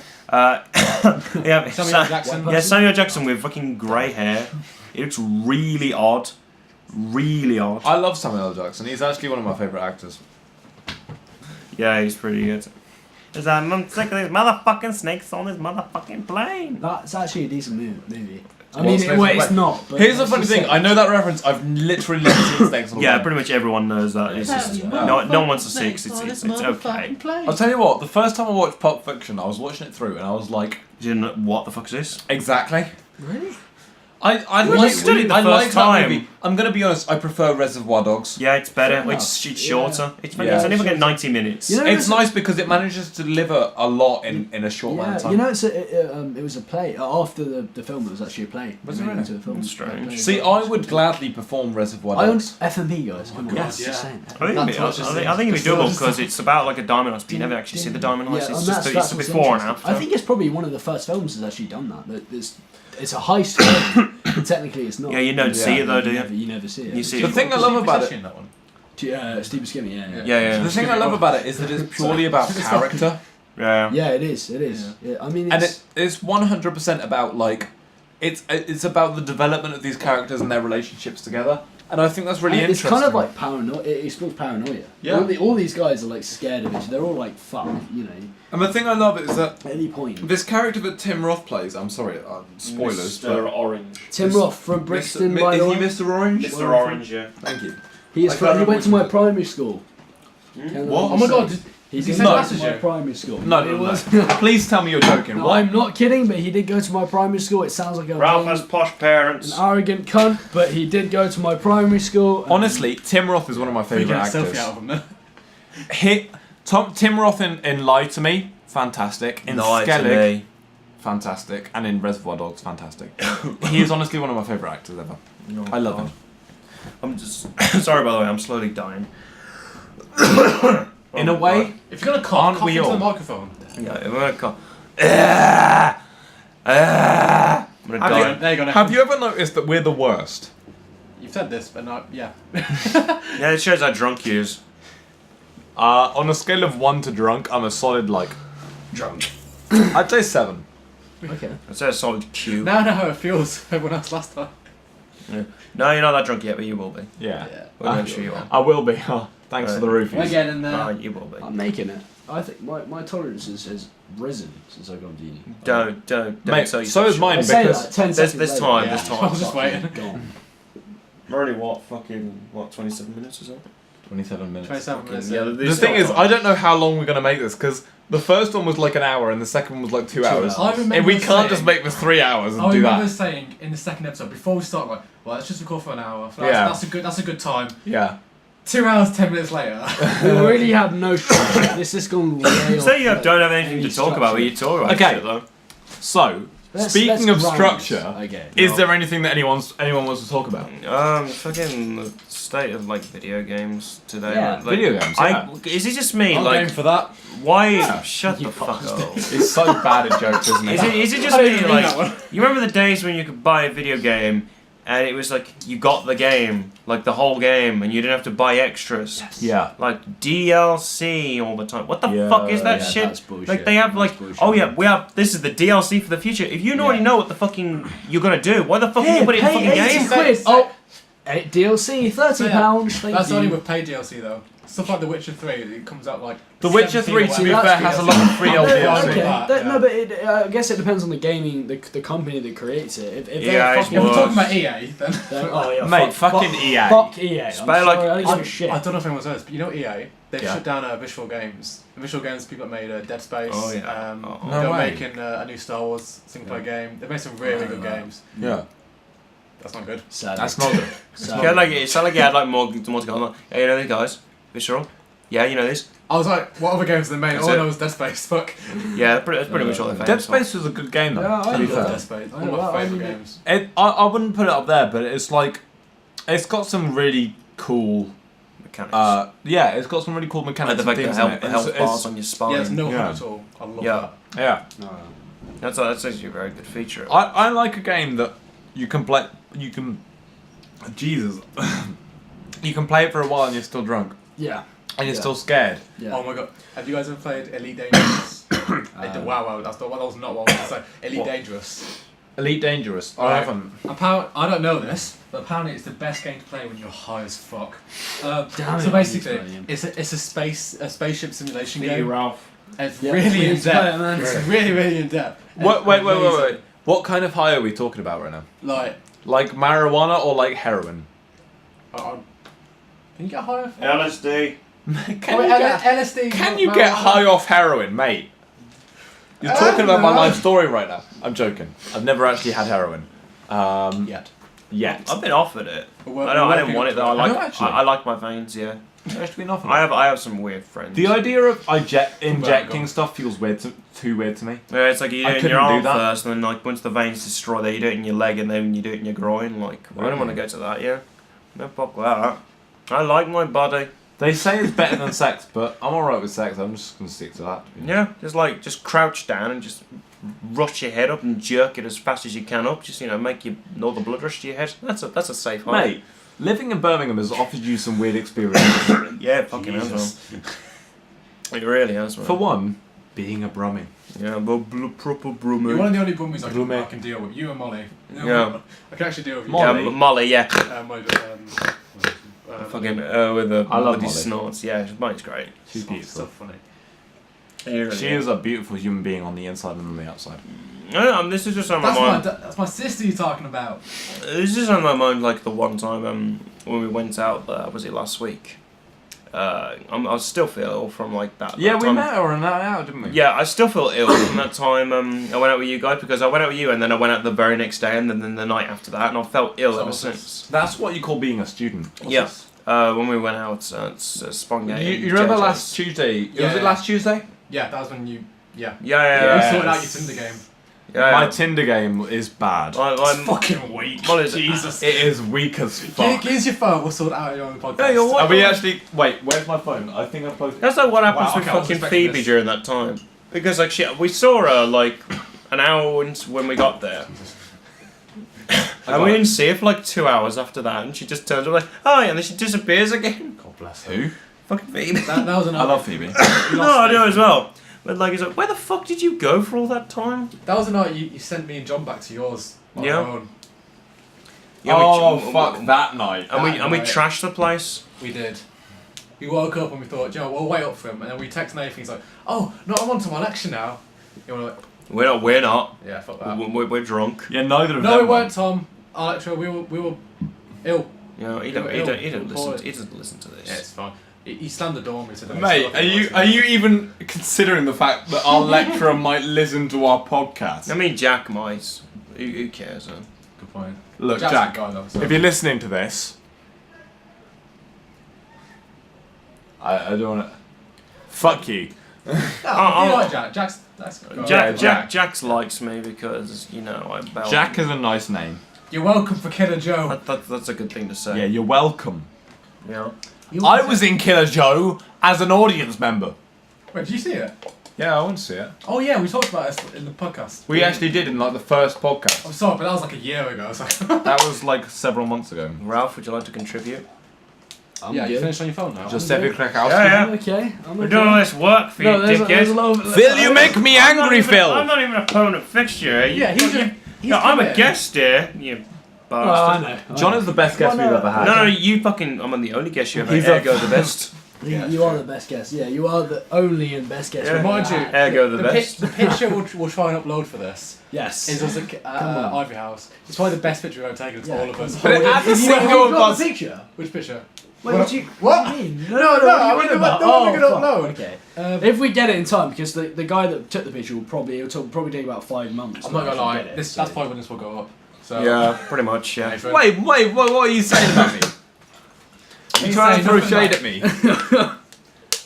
Samuel Jackson. Yeah, Samuel Jackson with fucking grey hair. It looks really odd. Really odd. I love Samuel L. Jackson. He's actually one of my favourite actors. Yeah, he's pretty good. I'm sick of these motherfucking snakes on this motherfucking plane. That's actually a decent movie. I mean, it's not. But here's the funny thing. I know that reference. I've literally never seen Snakes on the Plane. Yeah, pretty much everyone knows that. It's just no one wants to see it. It's okay. I'll tell you what. The first time I watched Pulp Fiction, I was watching it through, and I was like, what the fuck is this? Exactly. Really? I like that movie. I'm gonna be honest. I prefer Reservoir Dogs. Yeah, it's better. It's shorter. It's only like 90 minutes. You know, it's nice because it manages to deliver a lot in a short amount of time. You know, it was a play after the film. It was actually a play. Was it really? Into a film. Strange. See, I would gladly perform Reservoir Dogs. F&B guys. Come on. Yes. Just saying. I think it'd be doable because it's about like a diamond heist, but you never actually see the diamond heist. It's just it's before and after. I think it's probably one of the first films that's actually done that. It's a heist film, but technically it's not. Yeah, you don't see it though, do you? You never see it. You see the thing I love about it. Steve Buscemi, yeah. The thing I love about it is that it's purely about character. Yeah. Yeah, it is. It is. Yeah. I mean, it's 100% about like, it's about the development of these characters and their relationships together. And I think that's really interesting. It's kind of like paranoia. It explores paranoia. Yeah. All these guys are like scared of each other. They're all like, fuck, you know. And the thing I love is that at any point, this character that Tim Roth plays. I'm sorry, spoilers. Mr. Orange. Tim Roth from Brixton. By the way. Is he Mr. Orange? Mr. Orange, yeah. Thank you. He went to my primary school. What? Oh my god. He did go to my primary school. No. Please tell me you're joking. No, I'm not kidding, but he did go to my primary school. It sounds like Ralph has posh parents. An arrogant cunt, but he did go to my primary school. Honestly, Tim Roth is one of my favourite actors. Tim Roth in Lie to Me, fantastic. In Skellig, fantastic. And in Reservoir Dogs, fantastic. He is honestly one of my favourite actors ever. I love him. I'm just sorry, by the way. I'm slowly dying. In a way, if you're gonna cough into the microphone. Yeah, I'm gonna cough. I'm gonna die. There you go. Have you ever noticed that we're the worst? You've said this, but not. Yeah. Yeah, it shows how drunk he is. On a scale of 1 to drunk, I'm a solid drunk. I'd say 7. Okay. I'd say a solid Q. Now I know how it feels. Everyone else last time. Yeah. No, you're not that drunk yet, but you will be. Yeah. I'm sure you are. I will be. Thanks for the roofies. Again in there. You will be. I'm making it. I think my tolerance has risen since I've gone to uni. Don't. Mate, so is mine because there's time. I was just waiting. Gone. We're only 27 minutes or so? 27 minutes. 27 minutes. Yeah, the thing is, I don't know how long we're going to make this, because the first one was like an hour and the second one was like 2 hours. And we can't just make this 3 hours and do that. I remember saying in the second episode, before we start, like, well, let's just record for an hour. That's a good time. Yeah. 2 hours, 10 minutes later. We really have no structure. This is going way So you don't have anything to talk about, but you talk about okay. shit, though. So, speaking of structure, is there anything that anyone wants to talk about? Fucking the state of like video games today. Yeah, like, video games. Yeah. Is it just me? I'm game for that. Why? Yeah. Shut the fuck up. He's so bad at jokes, isn't he? Is it just me? Like, you remember the days when you could buy a video game and it was like you got the game, like the whole game, and you didn't have to buy extras. Yes. Yeah. Like DLC all the time. What the fuck is that shit? That's bullshit. Like they have this is the DLC for the future. If you already know what the fucking you're gonna do, why the fuck are you put it in the fucking game? £80. Oh, DLC, £30. That's only with paid DLC though. Stuff like The Witcher 3, it comes out like. The Witcher 3, to be that's fair, has a lot of free DLC. Okay. No, but I guess it depends on the gaming, the company that creates it. If Yeah, they're If we're talking about EA, then. oh yeah, Mate, fucking EA. Fuck EA. I'm Spell sorry, like- I don't give a shit. I don't know if anyone knows, but you know EA? They've Yeah. shut down Visual Games. Visual Games people that made Dead Space. Oh, yeah. No they're way. making a new Star Wars single player game. They've made some really good games. Yeah. That's not good. Sad. That's not good. It sounded like you had like more to go. I'm like, yeah, you know these guys, Visceral. Yeah, you know this. I was like, what other games have they made? That's All I it. know is Dead Space. Fuck. Yeah, that's pretty much all they're Dead famous for. Space was a good game though. Yeah, I to be love fair. Dead Space. One of Well, my I favourite mean, games. I wouldn't put it up there, but it's like, it's got some really cool. Mechanics. Yeah, it's got some really cool mechanics. Like the fact and that things in it. the health It's- bars on your spine. Yeah, it's no Yeah. fun at all. I love Yeah. that. Yeah. That's actually a very good feature. I like a game that you can play. Jesus. You can play it for a while and you're still drunk. Yeah. And you're still scared. Yeah. Oh my god. Have you guys ever played Elite Dangerous? Wow, that was not what I was going to say. Elite Dangerous. Elite Dangerous. I Right. haven't. I don't know this, but apparently it's the best game to play when you're high as fuck. Damn So it, basically, brilliant. it's a spaceship simulation game. Ralph. It's Yeah, really in please play it, depth. man. It's really in depth. Wait. What kind of high are we talking about right now? Like, marijuana or like heroin? can you get high off? LSD. LSD. Can you get high off heroin, mate? You're talking about my life story right now. I'm joking. I've never actually had heroin. Yet. I've been offered it. We're I didn't want it though. Have you actually? I like my veins. Yeah. Actually nothing. I have some weird friends. The idea of injecting stuff feels too weird to me. Yeah, it's like you do I it in couldn't your arm do that. first, and then like once the veins destroy, then you do it in your leg, and then you do it in your groin. Like I don't want to Really? go to that. Yeah. No fuck that. I like my body. They say it's better than sex, but I'm alright with sex. I'm just gonna stick to that. Yeah, just crouch down and just rush your head up and jerk it as fast as you can up. Just make all the blood rush to your head. That's a safe height. Mate, living in Birmingham has offered you some weird experiences. Yeah, fucking has. It really has, man. For one, being a brummie. Yeah, but proper brummy. You're one of the only brummies I Brumme. can deal with. You and Molly. Yeah. I can actually deal with you. Molly. Yeah, Molly. Yeah. Fucking with the I love bloody Molly. snorts. Yeah, Molly's great. She's So beautiful. funny. She is a beautiful human being on the inside and on the outside. No, this is just on my mind. That's my sister you're talking about. This is just on my mind. Like the one time when we went out, was it last week? I still feel ill from like that. Yeah, that we time. met her on a night out, didn't we? Yeah, I still feel ill from that time. I went out with you guys because I went out with you, and then I went out the very next day, and then the night after that, and I felt ill ever since. That's what you call being a student. Yeah. When we went out at Spongate. You remember last Tuesday? Yeah. Was it last Tuesday? Yeah, that was when you. Yeah. Yeah. You sorted out your Tinder game. My Tinder game is bad. I'm Fucking weak. What is Jesus. It is weak as fuck. Give us your phone. We'll sort it out on the podcast. Yeah, you're Are we actually... Wait, where's my phone? I think I've posted... That's like what happens Wow, with okay, I was fucking expecting Phoebe this. during that time. Because like shit, we saw her like an hour when we got there. And we didn't see her for like 2 hours after that, and she just turns up like, oh yeah, and then she disappears again. God bless her. Who? Fucking Phoebe. That was I another. love Phoebe. No, I do as well. But like, it's like, where the fuck did you go for all that time? That was the night you sent me and John back to yours. On Yeah. our own. Fuck that night. And we Right. trashed the place. We did. We woke up and we thought, Joe, we'll wait up for him, and then we text Nathan. He's like, oh no, I'm on to my lecture now. You were like, We're not. yeah, fuck that. We're drunk. Yeah, neither of No, them. we weren't, Tom. Our lecturer, we were ill. You know, he Ill, doesn't poorly. listen. He doesn't listen to this. Yeah, it's fine. He slammed the door on me today. Mate, so are you even considering the fact that our lecturer might listen to our podcast? I mean, Jack might. Who cares? Huh? Good point. Look, Jack's Jack, a guy, though, so. if you're listening to this, I don't want to. Fuck you. No, you like Jack. Jack's that's a good guy. Jax likes me because I belt. Jack is a nice name. You're welcome for Killer Joe. That's a good thing to say. Yeah, you're welcome. Yeah. I was in Killer Joe as an audience member. Wait, did you see it? Yeah, I want to see it. Oh yeah, we talked about this in the podcast. We actually did in like the first podcast. I'm sorry, but that was like a year ago. So. That was like several months ago. Ralph, would you like to contribute? Yeah, you finished on your phone now. Just I'm every good. click out. Yeah. Okay, I'm We're okay. doing all this work for you, No, there's a dickhead. lot of... Phil, you make me angry, Phil. I'm not even a permanent fixture. Yeah, he's I'm a committed. guest here, you Oh, I bastard. know. John is the best guest we've ever had. No, you fucking. I'm the only guest you ever. He's a- Ergo the best. You are the best guest. Yeah, you are the only and best guest. Yeah. we've Mind ever you, had. Ergo the best. The picture we'll try and upload for this Yes. is us at Ivy House. It's probably the best picture we've ever taken. It's all of us. But it adds a Have you single got of the us. picture? Which picture? Wait, what do you What? mean? No, what are you on about? The one we're gonna fuck. upload. Okay. Um, If we get it in time, because the guy that took the picture will probably take about 5 months. I'm not gonna lie. Get it, That's so- probably when this will go up. So Yeah, pretty much. Yeah. Nathan. Wait, what are you saying about me? You He's trying to saying throw nothing shade at me?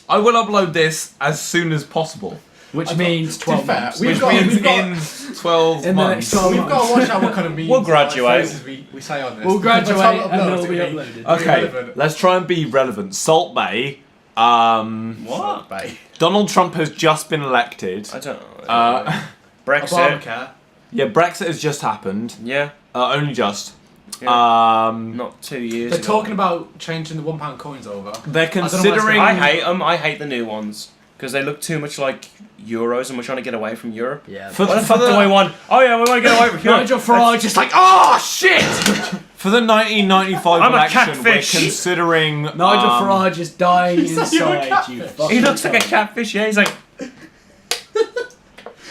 I will upload this as soon as possible. Which I means thought- 12 to be fair, months. we've Which got- means we've got- in 12 In the next months. 12 We've got to watch out what kind of memes We'll graduate. and phrases we say on this. We'll Because by the graduate time and it it'll be uploads, uploaded. Okay, relevant. let's try and be relevant. Salt Bay. What? Donald Trump has just been elected. I don't know. Uh, Brexit. Obamacare. yeah, Brexit has just happened. Yeah. Only just. Not 2 years. They're talking about changing the £1 coins over. They're considering. I hate them. I hate the new ones because they look too much like euros, and we're trying to get away from Europe. Yeah. For What the fuck do I want? Oh yeah, we want to get away from Europe. Nigel Farage just like, oh shit! For the 1995 I'm a election, we're catfish. considering. Nigel Farage is dying He's like, you're a inside you. catfish. fucking He looks like a cunt. catfish. Yeah, he's like.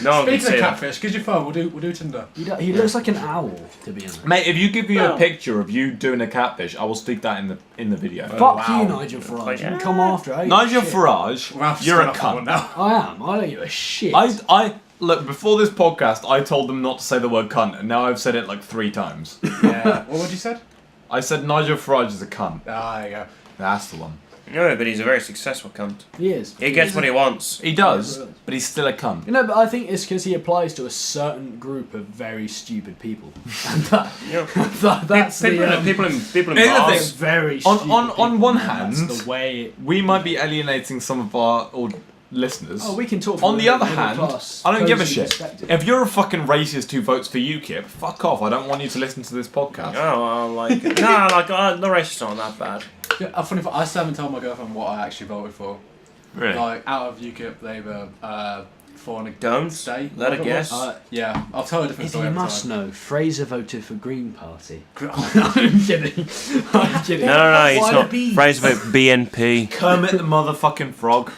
No one can Speaking see of that. catfish, give your phone. We'll do Tinder. He looks like an owl, to be honest. Mate, if you give me a Well. picture of you doing a catfish, I will stick that in the video. Fuck wow. you, Nigel Farage. You Yeah. can come after it. Nigel Shit. Farage, Ralph's you're a gone off that one cunt. now. I am. I don't give a shit. I look before this podcast. I told them not to say the word cunt, and now I've said it like 3 times. Yeah. What would you said? I said Nigel Farage is a cunt. Ah, there you go. That's the one. No, but he's a very successful cunt. He is. He gets what he wants. He does, Yeah. but he's still a cunt. You know, but I think it's because he applies to a certain group of very stupid people. And Yeah. that's people, the... people in Here's the bars. thing. very On- stupid on people, one and hand, that's the way it... We might be alienating some of our old listeners. Oh, we can talk On from the a other middle hand, class I don't give a cozy shit. perspective. If you're a fucking racist who votes for UKIP, fuck off. I don't want you to listen to this podcast. Oh, well, like no, like the racists aren't that bad. Yeah, funny. I still haven't told my girlfriend what I actually voted for. Really? Like out of UKIP, they were for an Don't stay. let her whatever it guess. was. Yeah, I'll tell her a different If story. you every must time. know, Fraser voted for Green Party. I'm kidding. I'm kidding. No, it's Why not. the bees? Phrase about BNP. Kermit the motherfucking frog.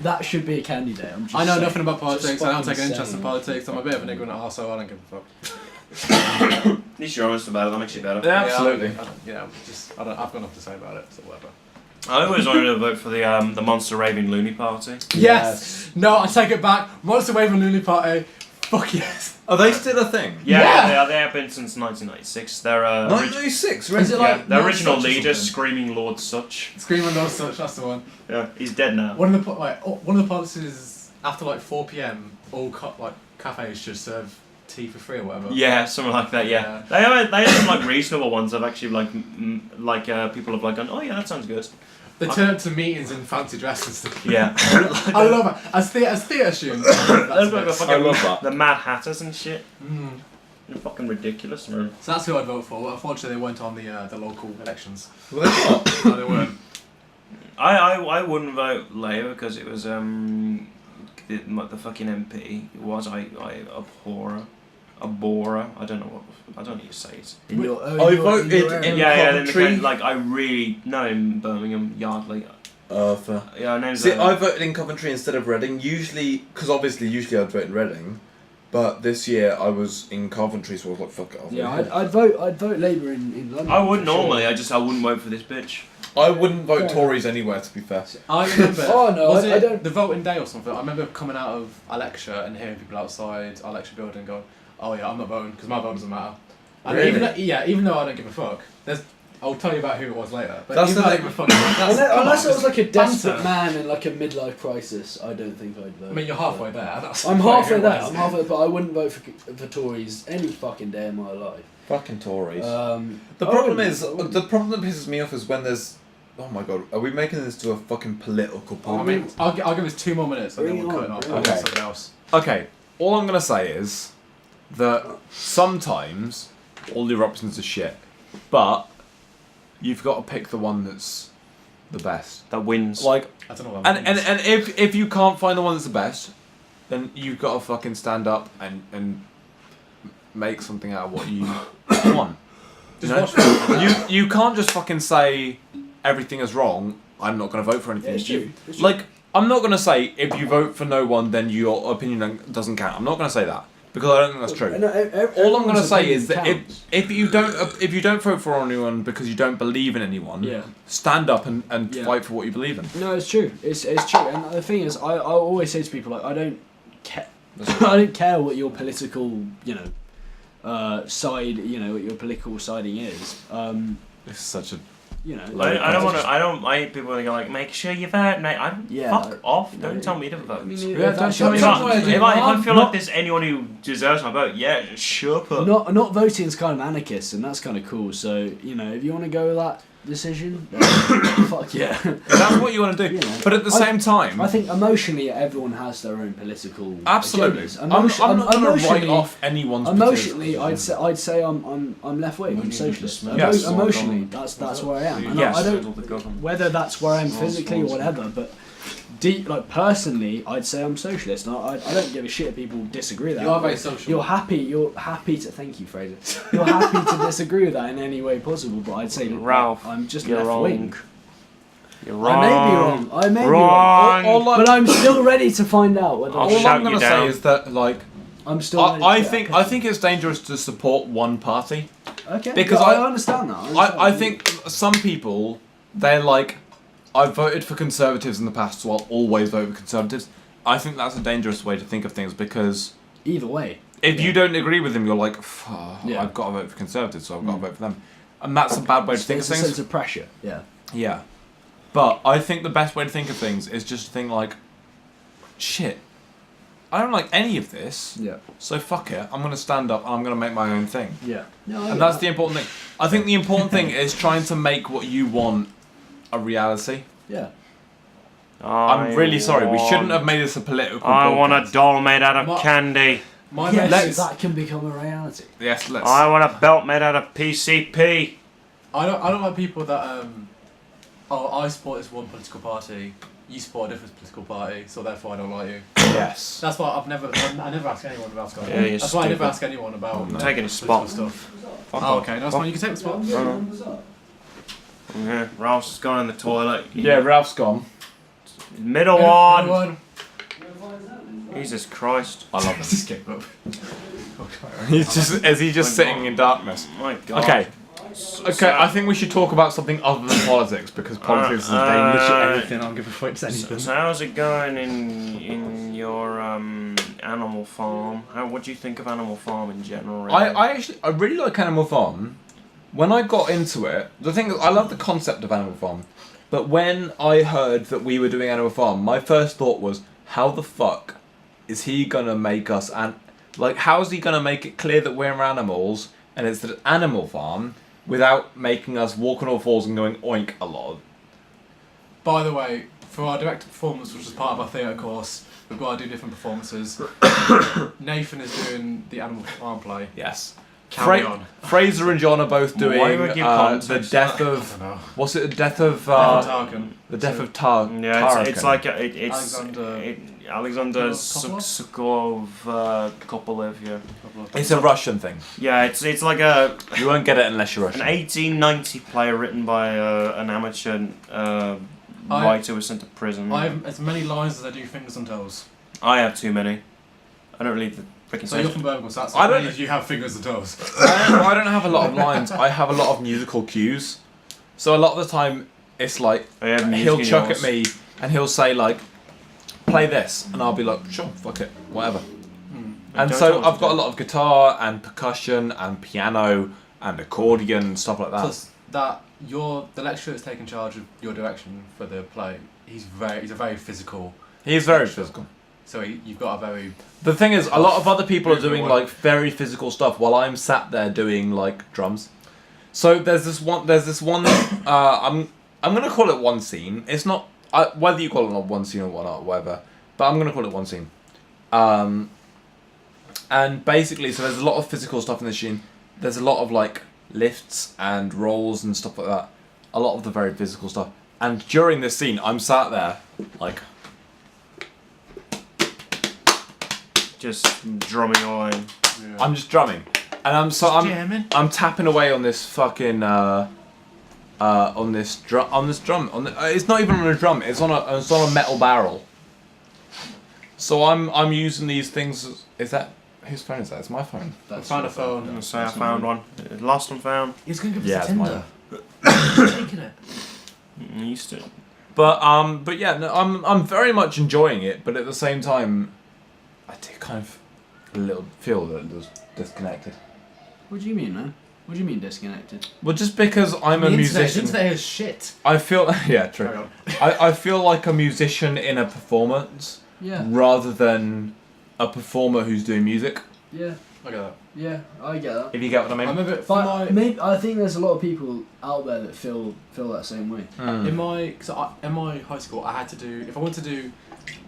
That should be a candidate. I'm just I know saying. nothing about politics. Just I don't fucking take an interest in saying. politics. I'm a bit of an ignorant arsehole. I don't give a fuck. At least you're honest about it. That makes you better. Yeah, absolutely. I've got enough to say about it. So whatever. I always wanted to vote for the Monster Raving Loony Party. Yes. No, I take it back. Monster Wave and Looney Party. Fuck yes. Are they still a thing? Yeah, they have been since 1996. They're 1996, Is it like the Lord original Such or leader, something? Screaming Lord Such. Screaming Lord Such, that's the one. Yeah, he's dead now. One of the policies is after like 4 p.m. all cafes should serve tea for free or whatever. Yeah, something like that. Yeah, they have some like reasonable ones that actually people have like gone. Oh yeah, that sounds good. They turn up to meetings in fancy dress and stuff. Yeah. I love it. As theatre students. Those like the I fucking love that. the Mad Hatters and shit. Mm. They're fucking ridiculous, man. So that's who I'd vote for. Unfortunately, they weren't on the local elections. Well, they're not. No, they weren't. I wouldn't vote Labour because it was the fucking MP was I abhor a borer. I don't know what. I don't need to say it. In your, I voted area. in- Yeah, Coventry? like I really know in Birmingham Yardley. Arthur. Yeah, I know. See, I voted in Coventry instead of Reading. Usually, because obviously, I'd vote in Reading, but this year I was in Coventry, so I was like, "Fuck it." I'll Yeah, vote I'd vote Labour in London. I would for sure. normally. I wouldn't vote for this bitch. I wouldn't vote Fair Tories anywhere, to be fair. I remember. Oh, no, was I it don't- the voting day or something? I remember coming out of our lecture and hearing people outside our lecture building going, "Oh yeah, I'm not voting because my vote doesn't matter." And Really? even though I don't give a fuck, I'll tell you about who it was later. But That's even the though I thing. don't give a fuck, Unless it was like a desperate banter. man in like a midlife crisis, I don't think I'd vote. I mean, you're halfway there. That's I'm who halfway it there. was. I'm halfway, but I wouldn't vote for Tories any fucking day in my life. Fucking Tories. The The problem the problem that pisses me off is when there's. Oh my god, are we making this to a fucking political I point? mean, I'll give us 2 more minutes and then Bring we'll it cut it on, off. bring I'll it do on. something else. Okay, all I'm gonna say is that sometimes all your options are shit, but you've got to pick the one that's the best. That wins. Like, I don't know what that and means. if you can't find the one that's the best, then you've got to fucking stand up and make something out of what you want. You Just know? watch you can't just fucking say everything is wrong. I'm not going to vote for anything. Yeah, it's You- true. It's true. Like, I'm not going to say if you vote for no one, then your opinion doesn't count. I'm not going to say that because I don't think that's true. All I'm going to say is that if you don't vote for anyone because you don't believe in anyone, Yeah. stand up and Yeah. fight for what you believe in. No, it's true. It's true. And the thing is, I always say to people like, I don't care. I don't care what your political, side, what your political siding is. It's such a I don't like people that go like, make sure you vote, mate. Fuck off. Don't tell me to vote. Don't tell me If not- I feel like there's anyone who deserves my vote, yeah, shut up. Not voting is kind of anarchist, and that's kind of cool. So if you want to go with that, decision, fuck yeah. If that's what you want to do. You know, but at the same time, I think emotionally everyone has their own political absolutely. agendas. I'm not going to write off anyone's emotionally. I'd say I'm left wing. I'm socialist. Yes. Emotionally, that's where I am. And Yes. I don't whether that's where I am physically or whatever, but. Personally, I'd say I'm socialist. And I don't give a shit if people disagree with that. You are very social. You're happy to. Thank you, Fraser. You're happy to disagree with that in any way possible. But I'd say, Ralph, I'm just you're left wing. wrong. You're wrong. I may be wrong. All But I'm still ready to find out whether. I'll all shout I'm going you to say down. is that like I'm still. I think it's dangerous to support one party. Okay. because I I understand that. I think some people they're like, I've voted for Conservatives in the past, so I'll always vote for Conservatives. I think that's a dangerous way to think of things because either way, if you don't agree with them, you're like, Yeah. I've got to vote for Conservatives, so I've got to vote for them. And that's a bad way to think of there's a things. sense of pressure. Yeah. Yeah. But I think the best way to think of things is just to think like, shit, I don't like any of this, Yeah. so fuck it, I'm going to stand up and I'm going to make my own thing. Yeah. No, And that's the important thing. I think the important thing is trying to make what you want a reality. Yeah. I'm really sorry, we shouldn't have made this a political I want a podcast. doll made out of What? candy. My Yes, message. that can become a reality. Yes, let's... I want a belt made out of PCP. I don't like people that I support this one political party. You support a different political party, so therefore I don't like you. Yes. That's why I never ask anyone about Scotland. Yeah, you're That's why I never stupid. ask anyone about I'm taking a political spot. stuff. Fuck Oh, off. okay, no, that's fine. You can take the spot. Yeah, Ralph's gone in the toilet. Yeah, Ralph's gone. Middle Yeah, one. Jesus Christ. I love him. Just gave up. Is he just sitting in darkness? My God. Okay. Okay, I think we should talk about something other than politics because politics is dangerous. Anything, I'll give a point to anything. So how's it going in your Animal Farm? What do you think of Animal Farm in general? Really? I really like Animal Farm. When I got into it, the thing is, I love the concept of Animal Farm, but when I heard that we were doing Animal Farm, my first thought was, how the fuck is he gonna make us how is he gonna make it clear that we're animals and it's an Animal Farm without making us walk on all fours and going oink a lot? By the way, for our director performance, which is part of our theatre course, we've got to do different performances. Nathan is doing the Animal Farm play. Yes. Carry on. Fraser and John are both doing Why would you the context death I of... don't know. What's it? The death of... Tarkin. the death of Tar... Yeah, it's Tarkin. like it's Alexander- Alexander Kopolov? Sukov Kopolov, yeah. It's a Russian thing. Yeah, it's like a You won't get it unless you're an Russian. 1890 play written by an amateur writer who was sent to prison. I have as many lines as I do fingers and toes. I have too many. I don't really freaking So say. you're from Birmingham, so that's I as don't- many as you have fingers and toes. I don't have a lot of lines. I have a lot of musical cues. So a lot of the time, it's like I have he'll music chuck yours. at me and he'll say like, "Play this," and I'll be like, "Sure, fuck it, whatever." And Don't so tell us I've to got a do. lot of guitar and percussion and piano and accordion and stuff like that. Plus, the lecturer that's taking charge of your direction for the play, he's a very physical. He's very physical. So you've got a very. The thing is, a lot of other people are Moving doing away. like very physical stuff while I'm sat there doing like drums. So there's this one. I'm gonna call it one scene. It's not whether you call it one scene or whatever. But I'm gonna call it one scene. And basically, so there's a lot of physical stuff in the scene. There's a lot of like lifts and rolls and stuff like that. A lot of the very physical stuff. And during this scene, I'm sat there like. Just drumming away. I'm just drumming, and jamming. I'm tapping away on this fucking on this drum. It's not even on a drum. It's on a metal barrel. So I'm using these things. Is that whose phone is that? It's my phone. I found a phone. I'm gonna say I found one. Lost and found. He's going to give Yeah, us it's a mine. Tinder. Taking it. Used to. But yeah, no, I'm very much enjoying it. But at the same time, I do kind of feel a little disconnected. What do you mean, man? What do you mean disconnected? Well, just because I'm a musician. The internet is shit. I feel yeah, Carry true. on. I feel like a musician in a performance Yeah. rather than a performer who's doing music. Yeah. I get that. Yeah, I get that. If you get what I mean. I remember But I think there's a lot of people out there that feel that same way. in my high school, I had to do, if I wanted to do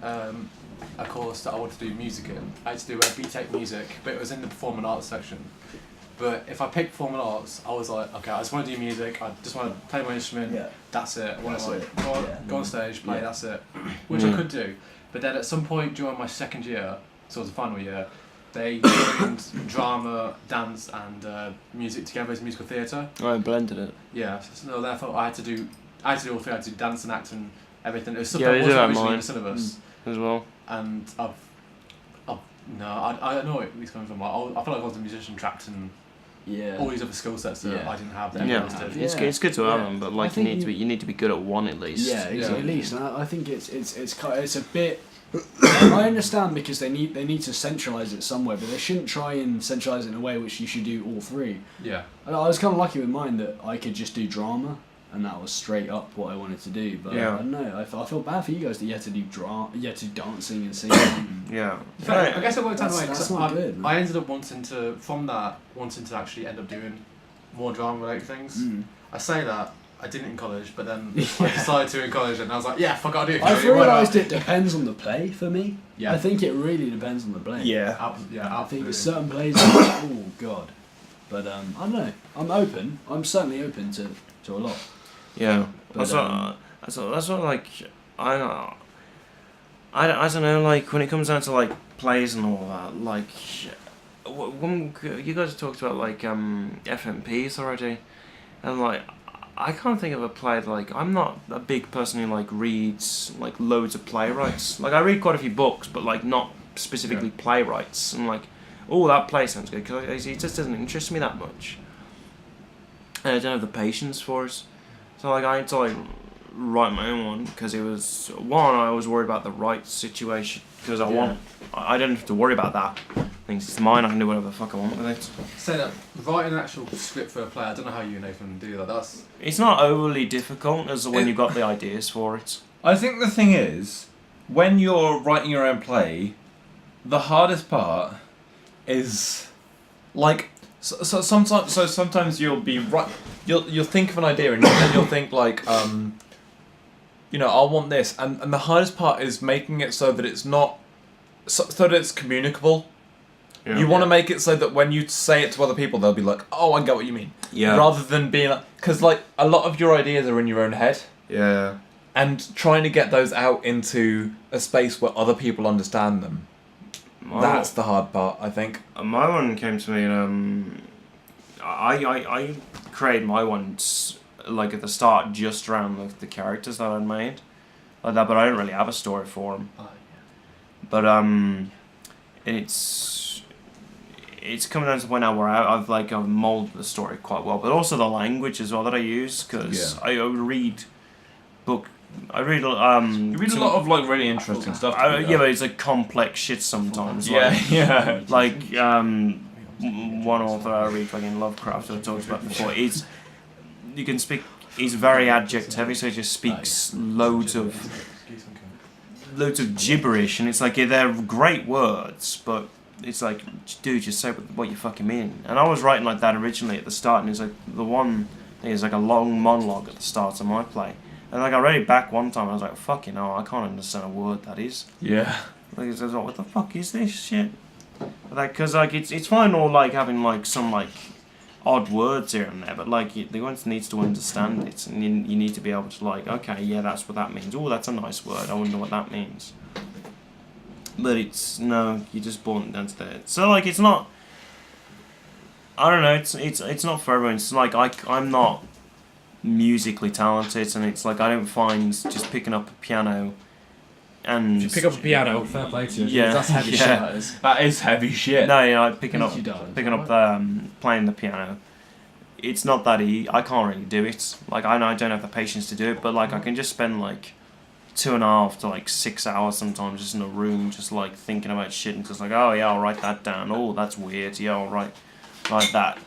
a course that I wanted to do music in, I had to do a BTEC music, but it was in the performing arts section. But if I picked performing arts, I was like, okay, I just want to do music. I just want to play my instrument. Yeah. That's it. I want to That's like it. go on stage, play. Yeah. That's it, which I could do. But then at some point during my second year, so it was the final year, they joined drama, dance, and music together as musical theatre. I blended it. Yeah. So therefore, I had to do all three. I had to do dance and act and everything. It was stuff Yeah, that they do wasn't that originally in mine. the syllabus. As well. And I know where he's coming from. I feel like I was a musician trapped in Yeah. all these other skill sets that Yeah. I didn't have. That Yeah, everyone else did. it's good to have Yeah. them, but I like think you need to be good at one at least. Yeah, exactly. Yeah. At least, and I think it's a bit. I understand because they need to centralize it somewhere, but they shouldn't try and centralize it in a way which you should do all three. Yeah. I was kind of lucky with mine that I could just do drama, and that was straight up what I wanted to do. But Yeah. I don't know. I feel bad for you guys that you had to do you had to do dancing and singing. Yeah. In fact, I guess it worked out That's- anyway. that's 'Cause not good, man. I ended up wanting to actually end up doing more drama related things. Mm. I say that I didn't in college, but then I decided to in college, and I was like, yeah, fuck, I'll do it. I've Why not? realised it depends on the play for me. Yeah. I think it really depends on the play. Yeah. I think Absolutely. there's certain plays. Oh god. But I don't know. I'm open. I'm certainly open to a lot. Yeah. But, That's what like I don't know, like when it comes down to like plays and all that, like when you guys talked about like FMPs already, and like I can't think of a play like I'm not a big person who like reads like loads of playwrights. Like I read quite a few books, but like not specifically playwrights. And like, oh, that play sounds good because it just doesn't interest me that much. And I don't have the patience for it. So like I had to like write my own one because it was one I was worried about the right situation because I didn't have to worry about that. Things it's mine. I can do whatever the fuck I want with it. Say that writing an actual script for a play. I don't know how you and Nathan do that. That's It's not overly difficult as when you've got the ideas for it. I think the thing is, when you're writing your own play, the hardest part is like sometimes you'll be right. You'll think of an idea and then you'll think like you know, I want this, and the hardest part is making it so that it's not so that it's communicable. Yeah. You want to make it so that when you say it to other people, they'll be like, "Oh, I get what you mean." Yeah. Rather than being like, because like a lot of your ideas are in your own head. Yeah. And trying to get those out into a space where other people understand them. That's the hard part, I think. My one came to me, I created my ones like at the start just around the characters that I'd made, like that. But I didn't really have a story for them. But it's coming down to the point now where I've molded the story quite well, but also the language as well that I use because I read book. I read You read a lot of like really interesting stuff. yeah, but it's like complex shit sometimes. Yeah, like, yeah. Like one author I read, fucking Lovecraft, I talked about before. You can speak. He's very adject heavy, so he just speaks loads of gibberish, and it's like they're great words, but it's like, dude, just say what you fucking mean. And I was writing like that originally at the start, and it's like the one thing is like a long monologue at the start of my play. And like I read it back one time, I was like, fucking hell, I can't understand a word that is. Yeah. Like it's like, what the fuck is this shit? Like, cause like it's fine all like having like some like odd words here and there, but like the audience needs to understand it, and you need to be able to like, okay, yeah, that's what that means. Oh, that's a nice word. I wonder what that means. But you just born it down to that. So like it's not. I don't know. It's not for everyone. It's like I'm not musically talented, and it's like I don't find just picking up a piano and If you pick up a piano, fair play to you. Yeah. That's heavy shit. Yeah. That is. That is heavy shit. no, you know, picking up You don't. playing the piano. It's not that easy. I can't really do it. Like I know I don't have the patience to do it, but like I can just spend like 2.5 to like 6 hours sometimes just in a room, just like thinking about shit and just like, oh yeah, I'll write that down. Oh, that's weird. Yeah, I'll write that.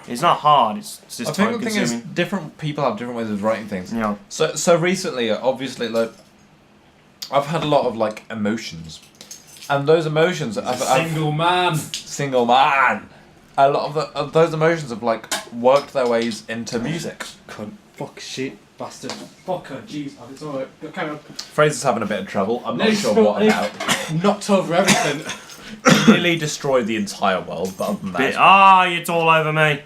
It's not hard. It's just I think time the thing is, consuming. different people have different ways of writing things. Yeah. So recently, obviously, like I've had a lot of like emotions, And those emotions, Single man. single man. A lot of those emotions have like worked their ways into music. Cunt. Fuck shit. Bastard. Fucker. Jeez. It's alright. Carry on. Fraser's having a bit of trouble. I'm not sure what about. Knocked over everything. Nearly destroyed the entire world, but other than that, It's all over me.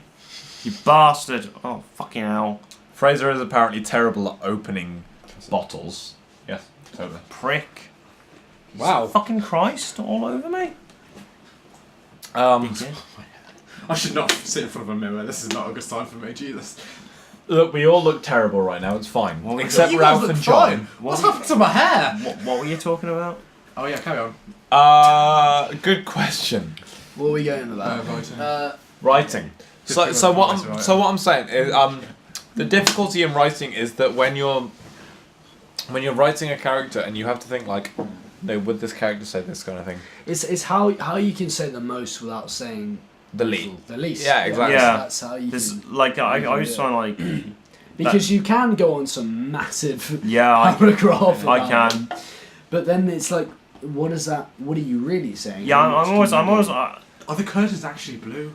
You bastard. Oh, fucking hell. Fraser is apparently terrible at opening bottles. Yes, totally. Prick. Wow. Fucking Christ, all over me. I should not sit in front of a mirror. This is not a good sign for me. Jesus. Look, we all look terrible right now. It's fine, except You guys Ralph look and John. fine. What's happened to my hair? What were you talking about? Oh yeah, carry on. Good question. What are we going with that? Writing. So what I'm saying is the difficulty in writing is that when you're writing a character and you have to think like, no, would this character say this kind of thing? It's how you can say the most without saying The least. The least. Yeah, exactly. Yeah. That's how you There's can. like I was trying like Because you can go on some massive yeah paragraph. I about can. them, but then it's like, what is that? What are you really saying? Yeah, How much I'm always can you do? Are the curtains actually blue?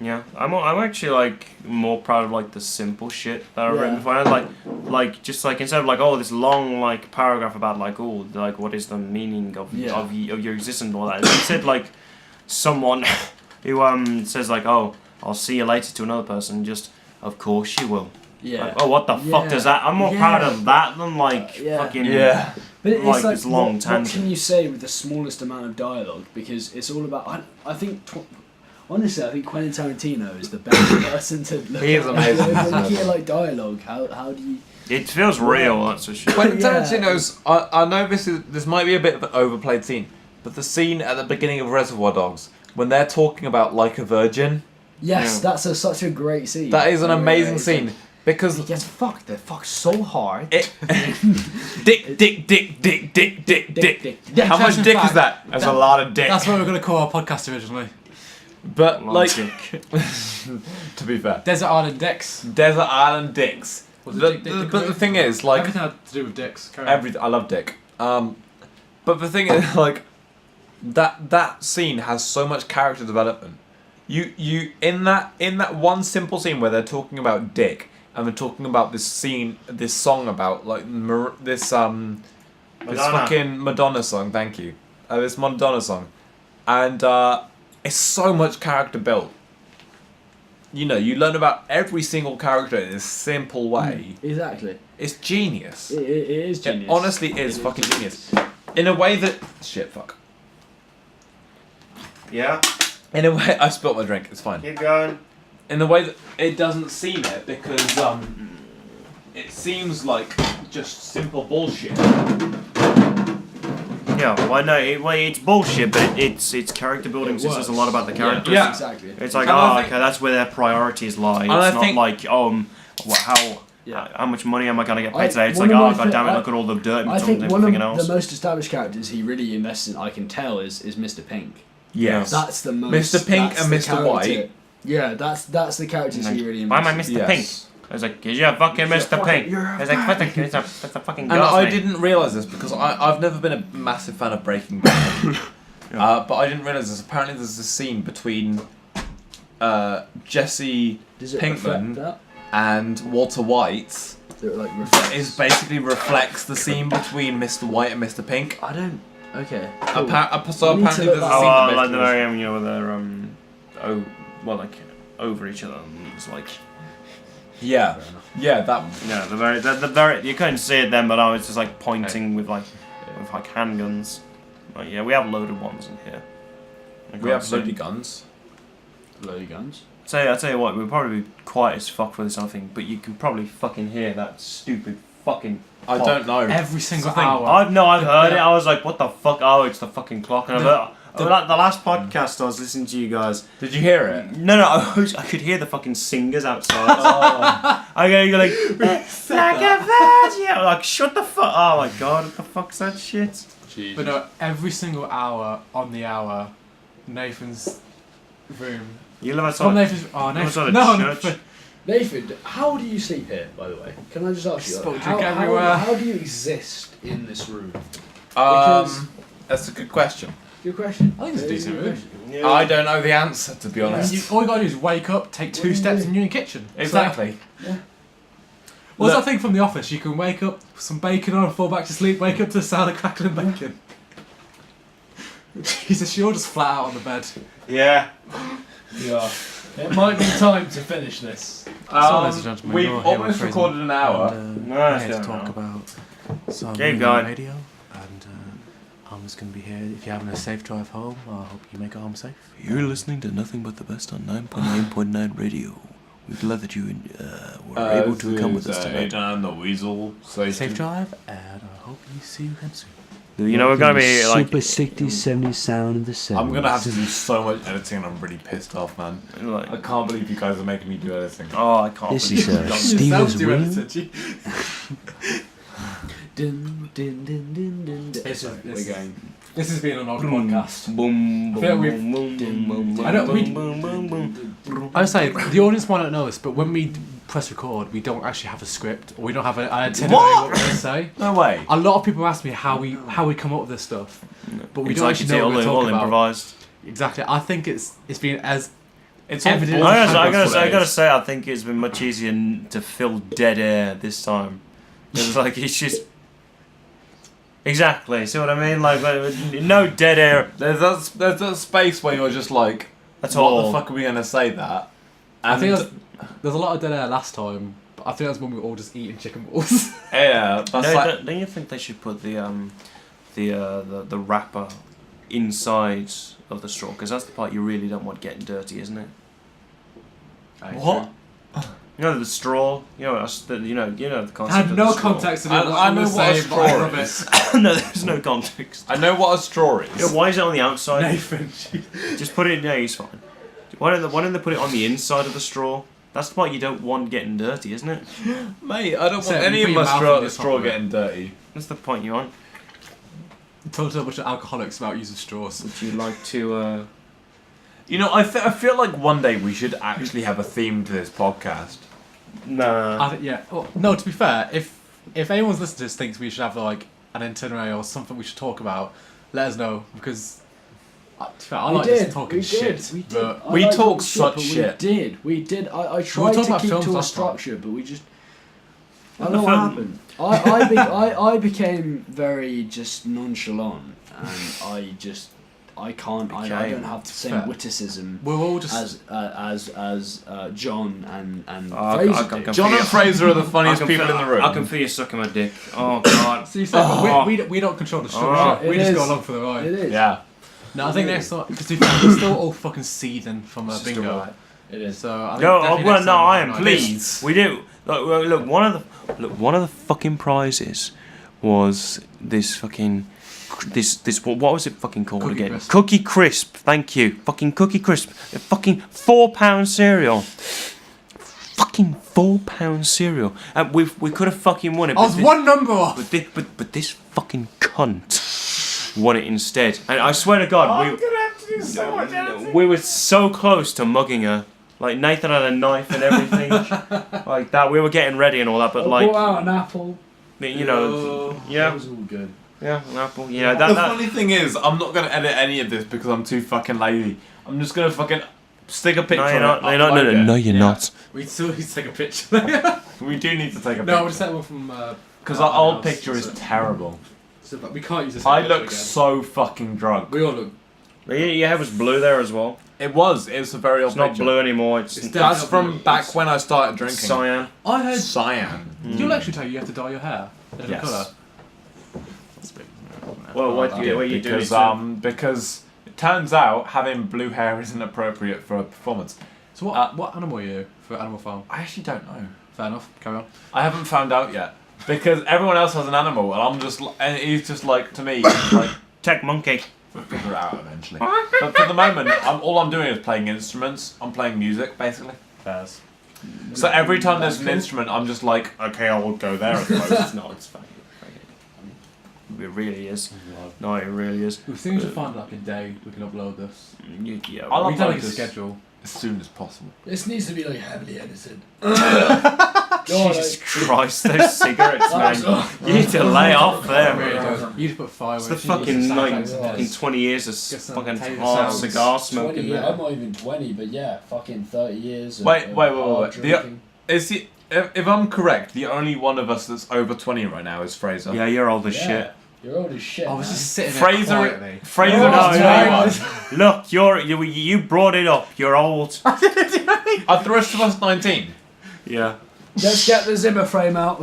Yeah, I'm actually like more proud of like the simple shit that I've written Yeah. before. And, like just like instead of like this long like paragraph about like like what is the meaning of your existence and all that. Instead like someone who says like I'll see you later to another person. Just of course you will. Yeah. Like, what the fuck does that? I'm more proud of that than like fucking But it's like like this long what tangent. can you say with the smallest amount of dialogue? Because it's all about. I think. Honestly, I think Quentin Tarantino is the best person to look He is at. amazing. When looking at like dialogue, how do you? It feels real. That's for sure. Quentin Yeah. Tarantino's. I know this might be a bit of an overplayed scene, but the scene at the beginning of Reservoir Dogs when they're talking about Like a Virgin, Yes, that's such a great scene. that is an Like, amazing it's scene because He gets fucked. They're fucked so hard. dick. How much Confession dick is fact. that? That's a lot of dick. That's what we were going to call our podcast originally. But Long like, dick. to be fair, Desert Island Dicks. Desert Island dicks. Was it But the thing is, like, everything had to do with dicks. Carry on. I love dick. But the thing is, like, that scene has so much character development. You in that one simple scene where they're talking about dick and they're talking about this song about like this fucking Madonna song. Thank you. This Madonna song, and it's so much character built. You know, you learn about every single character in a simple way. Exactly. It's genius. It is genius. It honestly is fucking genius. In a way that fuck. Yeah. In a way, I spilt my drink. It's fine. Keep going. In a way that it doesn't seem it because it seems like just simple bullshit. Yeah, well, I know it's bullshit, but it's character building. It says a lot about the characters. Yeah. Exactly. It's like, And I think- okay, that's where their priorities lie. I It's not think- like, how much money am I gonna get paid today? It's one like, of my god damn it, fa- look at all the dirt I and think one everything of else. the most established characters he really invests in, I can tell, is Mr. Pink. Yes. That's the most. Mr. Pink that's and the Mr. character- White. Yeah, that's the characters he really Why am I invests in. Mr. Yes. Pink? I was like, cause you're fucking Mr. Pink. you're I was like, that's a fucking And girl's I name. didn't realise this because I've never been a massive fan of Breaking Bad. But I didn't realise this. Apparently there's a scene between Jesse Does it Pinkman reflect that? and Walter White Does it, like, that reflects? is basically reflects the scene between Mr. White and Mr. Pink. I don't. Okay. Cool. So I need to apparently look there's a that scene Oh, that like the basically- very end, you know, where they're over each other. And it's like, Yeah, that. yeah, the very you couldn't see it then, but I was just like pointing with like handguns. Like, yeah, we have loaded ones in here. We have loaded guns. Loaded guns. I tell you what, we'll probably be quiet as fuck for this other thing, but you can probably fucking hear that stupid fucking. I clock. don't know. Every single Thing. hour. I've heard it. I was like, what the fuck? Oh, it's the fucking clock. And the last podcast I was listening to you guys. Did you hear it? No, I could hear the fucking singers outside. I go like, like a virgin. I'm like, shut the fuck. Oh my god, what the fuck's that shit? Jeez. But no, every single hour on the hour, Nathan's room. You live Oh, outside. Nathan's. Oh, outside Nathan. a No, church. Nathan, how do you sleep here, by the way? Can I just ask you? Spout How, drink everywhere. how do you exist in this room? Because That's a good question. Good question. I think it's a decent move. Yeah. I don't know the answer, to be honest. All you gotta do is wake up, take 2 steps, and you're in the kitchen. Exactly. What's that thing from The Office? You can wake up, put some bacon on, fall back to sleep, wake up to the sound of crackling bacon. Jesus, you're just flat out on the bed. Yeah. Yeah. It might be time to finish this. Ladies and gentlemen, We've you're here almost with recorded an hour. And, No, we're it's here to going talk well. about some Keep going. radio, and I'm just going to be here. If you're having a safe drive home, I hope you make it home safe. You're listening to Nothing But the Best on 9.9.9 Radio. We're glad that you were able to come with us tonight. And the Weasel. Safe drive, and I hope you see you again soon. You know, we're going to be like. Super 60s, 70s sound of the 70s. I'm gonna have to do so much editing and I'm really pissed off, man. I can't believe you guys are making me do editing. Oh, I can't This believe is it. Steven's Wing. Dun, dun, dun, dun, dun, dun. We're going. This has been an odd podcast. Boom, I feel boom, we've- boom, boom, boom, boom, I don't- we- boom, boom, boom, boom. I would say the audience might not know this, but when we press record, we don't actually have a script, or we don't have an itinerary what we're going to say. No way. A lot of people ask me how we come up with this stuff, but we It's don't like actually it's know what we're all talking about. improvised. Exactly. I think it's been as It's all Evidence. bullshit. I gotta say, I think it's been much easier to fill dead air this time. It's like it's just exactly. See what I mean? Like no dead air There's that space where you're just like, at what all. the fuck are we gonna say that? I And think there's a lot of dead air last time, but I think that's when we were all just eating chicken balls. yeah, that's No, like, don't you think they should put the wrapper inside of the straw? Because that's the part you really don't want getting dirty, isn't it? what? You know the straw. You know the I concept. had of no the straw. context of it. I know what a straw love is. No, there's no context. I know what a straw is. Yeah, why is it on the outside? Nathan. Just put it. No, he's fine. Why don't they put it on the inside of the straw? That's the part you don't want getting dirty, isn't it? Mate, I don't So want you any put of your my mouth straw, in the straw top of it. getting dirty. That's the point you're on. Told to a bunch of alcoholics about using straws. Would you like to? You know, I feel like one day we should actually have a theme to this podcast. Nah. Yeah. Well, no, to be fair, if anyone's listening to this thinks we should have like an itinerary or something we should talk about, let us know, because to be fair, I like just talking shit. We did. But We I like talk talking such but shit. We did. I tried talking to about keep films to a last time. structure, but we just. I don't know what happened. I became very just nonchalant, and I can't. I don't have the same Fair. witticism we're all just. as John and I Fraser can did. John and Fraser are the I funniest can people feel, in the room. I can feel you sucking my dick. Oh god. So you said, Oh. we don't control the structure. Oh, we it just is. go along for the ride. It is. Yeah. No, I think next time, because we're still all fucking seething from a It's just a bingo. ride. It is. So I think No, definitely well, next no, time I we'll am have an idea. Please. We do. Look, one of the fucking prizes was this fucking this what was it fucking called Cookie again? Crisp. Cookie Crisp. Thank you. Fucking Cookie Crisp. A fucking £4 cereal. Fucking £4 cereal. And we could have fucking won it. I was one number off. But this fucking cunt won it instead. And I swear to God, we were so close to mugging her. Like Nathan had a knife and everything, like that. We were getting ready and all that, but like brought out an apple. you know, That yeah, was all good. yeah, an apple. Yeah, The that. funny thing is, I'm not gonna edit any of this because I'm too fucking lazy. I'm just gonna fucking stick a picture. No, you're of not. it, No, you're not. upload it. No, you're Yeah. not. We still need to take a picture. We do need to take a No, we'll picture just take one from. because our old house. picture is terrible. So, but we can't use this. I picture look again. so fucking drunk. We all look. Your hair was blue there as well. It was a very old It's not picture. blue anymore. It's It's That's definitely from blue. back when I started drinking. cyan. I heard. Cyan. Your lecturer tell you have to dye your hair a different Yes. colour. That's a bit. Well, what do you do? Because it turns out having blue hair isn't appropriate for a performance. So what animal are you for Animal Farm? I actually don't know. Fair enough. Carry on. I haven't found out yet because everyone else has an animal, and I'm just and he's just like to me like Tech monkey. we'll figure it out eventually. But for the moment, all I'm doing is playing instruments. I'm playing music basically. Fairs. So every time there's an instrument, I'm just like, okay, I will go there. I suppose. It's not. It's fake. It really is. No, it really is. As soon as we find like a day, we can upload this. Yeah. I'll we can upload make a this schedule. as soon as possible. This needs to be like heavily edited. Jesus Christ, those cigarettes, man. You need to lay off there. You need to put fire. It's the fucking like fucking 20 years of fucking hard cigar smoking. I'm not even 20, but yeah, fucking 30 years. Wait. If I'm correct, the only one of us that's over 20 right now is Fraser. Yeah, you're old as shit. You're old as shit. I was just sitting Fraser. there quietly. Fraser. No. Look, you brought it up. You're old. Are the rest of us 19? Yeah. Let's get the Zimmer frame out.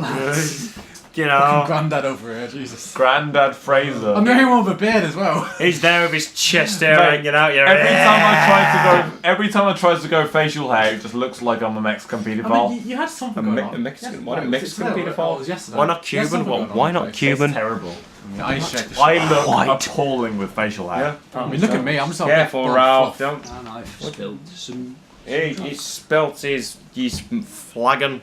You know. Granddad over here, Jesus. Granddad Fraser. I'm the only one with a beard as well. He's there with his chest hair hanging out. Every time I try to go facial hair, it just looks like I'm a Mexican paedophile. I mean, you had something going on. Mexican? Why not Mexican paedophile? It was yesterday. Why not Cuban? Why not Cuban? Terrible. I shake the shit. I look appalling with facial hair. I mean, look at me. I'm just Careful, Ralph. Don't. And I spilled some. He spelt his flagon.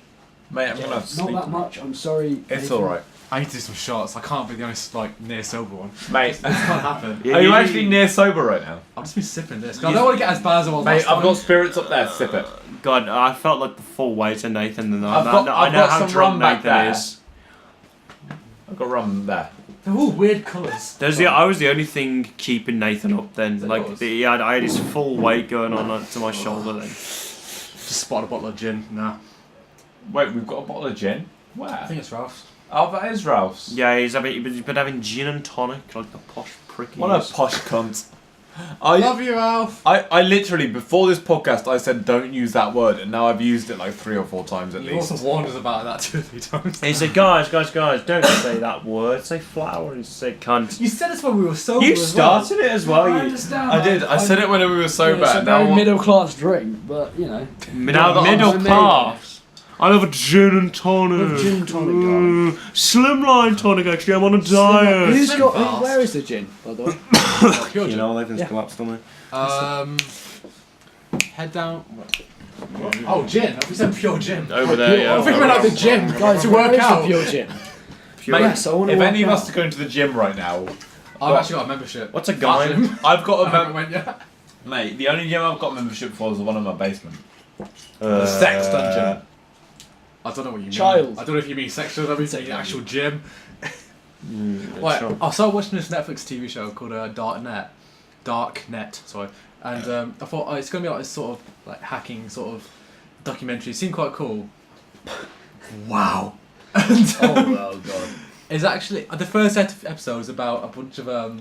Mate, I'm gonna Not sleep. that much. I'm sorry. It's alright. I need to do some shots. I can't be the honest, like, near sober one. Mate, This can't happen. are you actually near sober right now? I've just been sipping this. 'Cause I don't want to get as bad as I was Mate, last time. I've got spirits up there, sip it. God, I felt like the full weight of Nathan tonight. I've got how some drunk rum back Nathan there. is. I've got rum there. They're all weird colours. I was the only thing keeping Nathan up then. Like yours? I had his full weight going on to my shoulder then. Just spotted a bottle of gin. Nah. Wait, we've got a bottle of gin? Where? I think it's Ralph's. Oh, that is Ralph's. Yeah, he's been having gin and tonic like the posh prick. he What a is. posh cunt. Love you, Ralph. I literally, before this podcast, I said don't use that word, and now I've used it like 3 or 4 times at You least. also warned us about that 2 or 3 times. He said, guys, don't say that word. Say flower and say cunt. You said this when we were sober. You as well. started it as well. I You understand. I did. I said it when we were sober. It's a and now very middle class drink, but you know. Now that I'm middle middle class. I love a gin and tonic. With gin and tonic, Slimline tonic. Actually, I'm on a diet. Who's Slim got? fast. Where is the gin, by the way? Pure You gin. know, everything's Yeah. come up still, mate. Head down. Oh, gin. I said pure gin. Over there, yeah. I think we went out the gym Guys, to where work is the out. pure gin? Mate, Yes, I wanna if work any of out. us are going to the gym right now, I've actually got a membership. What's a guy? I've got I a haven't went yet. mate. The only gym I've got membership for is the one in my basement. The The sex dungeon. I don't know what you mean. Child. I don't know if you mean sexual. I mean the actual gym. Sure. I started watching this Netflix TV show called Darknet. Sorry, and I thought it's gonna be like this sort of like hacking sort of documentary. It seemed quite cool. Wow. And, Oh god. it's actually the first episode is about a bunch of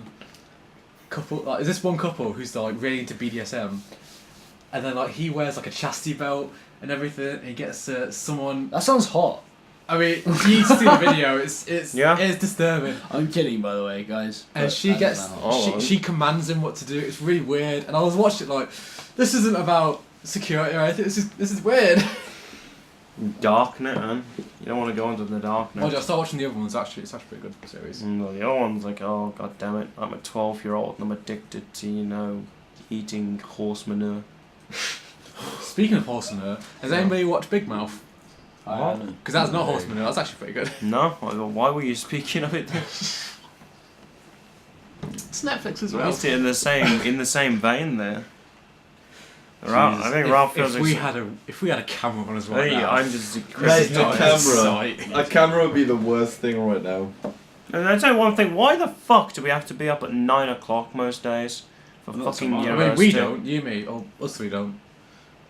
couple. Like, is this one couple who's like really into BDSM, and then like he wears like a chastity belt and everything. And he gets someone. That sounds hot. I mean, you need to see the video. It's Yeah. it's disturbing. I'm kidding, by the way, guys. And but she I gets don't know. she commands him what to do. It's really weird. And I was watching it like, this isn't about security or anything. This is weird. Darknet, man. You don't want to go into the Mind you, I darknet. started watching the other ones. Actually, it's actually a pretty good series. Well, the other one's like, oh god damn it! I'm a 12-year-old and I'm addicted to eating horse manure. Speaking of horse manure, has anybody watched Big Mouth? I haven't. Because that's not horse manure. That's actually pretty good. No, why were you speaking of it? It's Netflix as well. It's in the same vein there. Ralph, I think Ralph feels if we had a camera on as well. Hey, now, I'm just Mate, not a a camera. sight. A camera would be the worst thing right now. And I tell you one thing, why the fuck do we have to be up at 9 o'clock most days for Not so fucking much. I mean, university? we don't. You, me, or us three don't.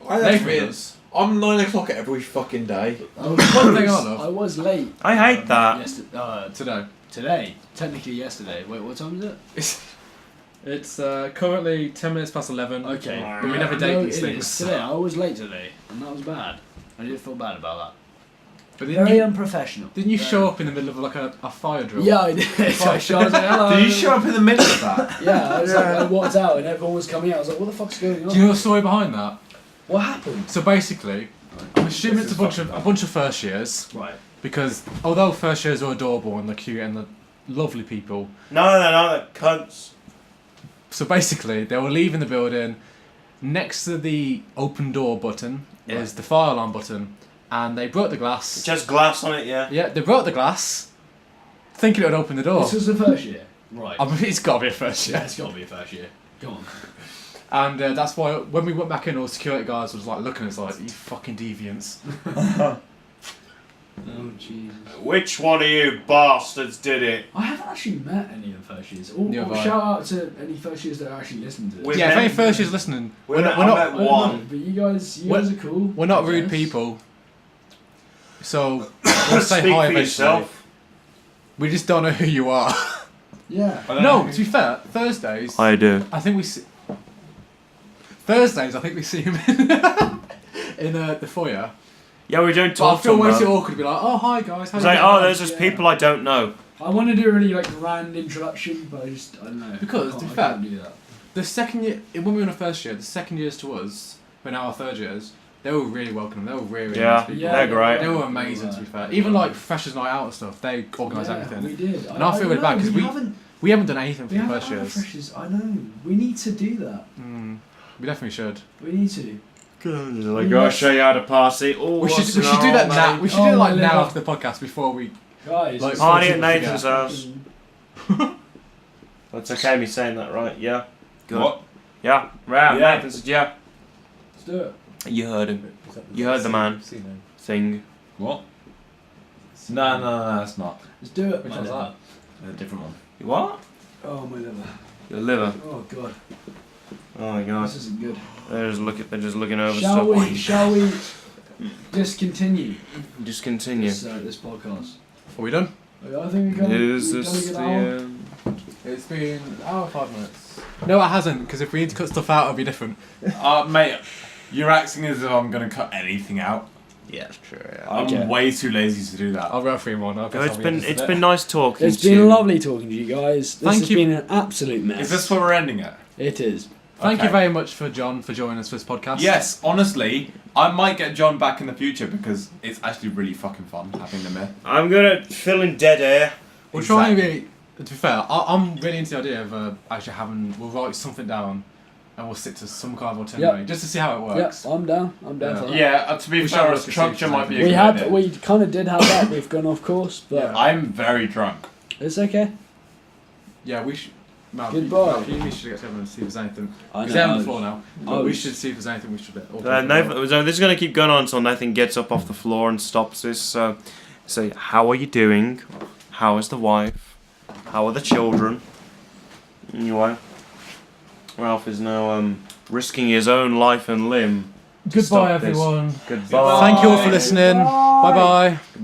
Nathan, I'm 9 o'clock every fucking day. I One thing I love. I was late. I hate that. Today. Technically yesterday. Wait, what time is it? It's currently 10 minutes past 11. Okay. But we never date No, these it things. is today. I was late today, and that was bad. I did feel bad about But that. didn't Very you, unprofessional. didn't you show up in the middle of like a fire drill? Yeah, I did. So I showed like, hello. Did you show up in the middle of that? Yeah, I was like, I walked out and everyone was coming out. I was like, what the fuck's going on? Do you know the story behind that? What happened? So basically, I'm assuming it's a bunch of first years, Right. because although first years are adorable and they're cute and they're lovely people, No, they're cunts. so basically they were leaving the building. Next to the open door button is the fire alarm button, and they broke the glass. Just glass on it, yeah. Yeah, they broke the glass, thinking it would open the door. This was the first year. Right. I mean, it's got to be a first year. Yeah, it's got to be a first year. Go on. And that's why when we went back in, all the security guards was like looking at us like, you fucking deviants. Oh Jesus. Which one of you bastards did it? I haven't actually met any of the first years. Or Neither have I. shout out to any first years that are actually listening to this. We've Yeah, if met- any first years listening, we're not I don't know, but you guys are cool. we're not I rude guess. people. So we'll say Speak hi for eventually. yourself. We just don't know who you are. Yeah. No, to be fair, Thursdays. I do. I think we see. Thursdays, I think we see him in the foyer. Yeah, we don't But I talk to feel them. way though. too awkward to be like, oh hi guys. How It's you like, getting oh, on?" there's just Yeah. people I don't know. I want to do a really grand introduction, but I don't know. Because, I to be can't fair, do that. The second year, when we were in the first year, the second years to us, we're now our third years, they were really welcoming. They were really Yeah, nice people. Yeah, they're great. They were amazing, to be fair. Even like Freshers' Night Out and stuff, they organised Yeah, everything. We did. And I feel really bad because we haven't done anything for we the haven't first had years. freshers. I know. We need to do that. We definitely should. We need to. Like, I'll show you how to party. Oh, We should what's do an that old now. mate? We should Oh, do it like my now liver. after the podcast before we. Guys, Like, it's Party People at forget. Nathan's house. That's okay, me saying that right? Yeah. Good. What? Yeah. Right. Yeah. Nathan said yeah. Let's do it. You heard him. You heard the man. Thing. What? No, it's not. Let's do it. Which My one's liver. A different one. What? Oh, my liver. Your liver. Oh, God. Oh my god. This isn't good. They're just looking over Shall we discontinue Just continue. this podcast? Are we done? I think we've done, Is we've done a this good the hour. It's been an hour and 5 minutes. No, it hasn't, because if we need to cut stuff out, it'll be different. Mate, you're acting as if I'm gonna cut anything out. Yeah, it's true. Yeah. I'm way too lazy to do that. I'll write 3 more. I guess I'll be It's edited been it. nice talking It's to you. been lovely talking to you guys. This Thank has you. been an absolute mess. Is this where we're ending it? It is. Thank Okay. you very much for John for joining us for this podcast. Yes, honestly, I might get John back in the future because it's actually really fucking fun having them here. I'm gonna fill in dead air. We'll try and be. To be fair, I'm really into the idea of actually we'll write something down and we'll stick to some kind of itinerary just to see how it works. Yep, I'm down. I'm down Yeah. for that. Yeah, to be We fair, shall a look at structure seasons. might be a good idea. We kind of did have that. We've gone off course, but Yeah. I'm very drunk. it's okay. Yeah, we should. Goodbye. We should get together and see if there's anything. I Because know. they're on the floor now. But Oh, we it's- should see if there's anything we should. So this is gonna keep going on until Nathan gets up off the floor and stops this. So, say, how are you doing? How is the wife? How are the children? Anyway, Ralph is now risking his own life and limb. to Goodbye, stop this. everyone. Goodbye. Thank you all for listening. Bye bye. Goodbye.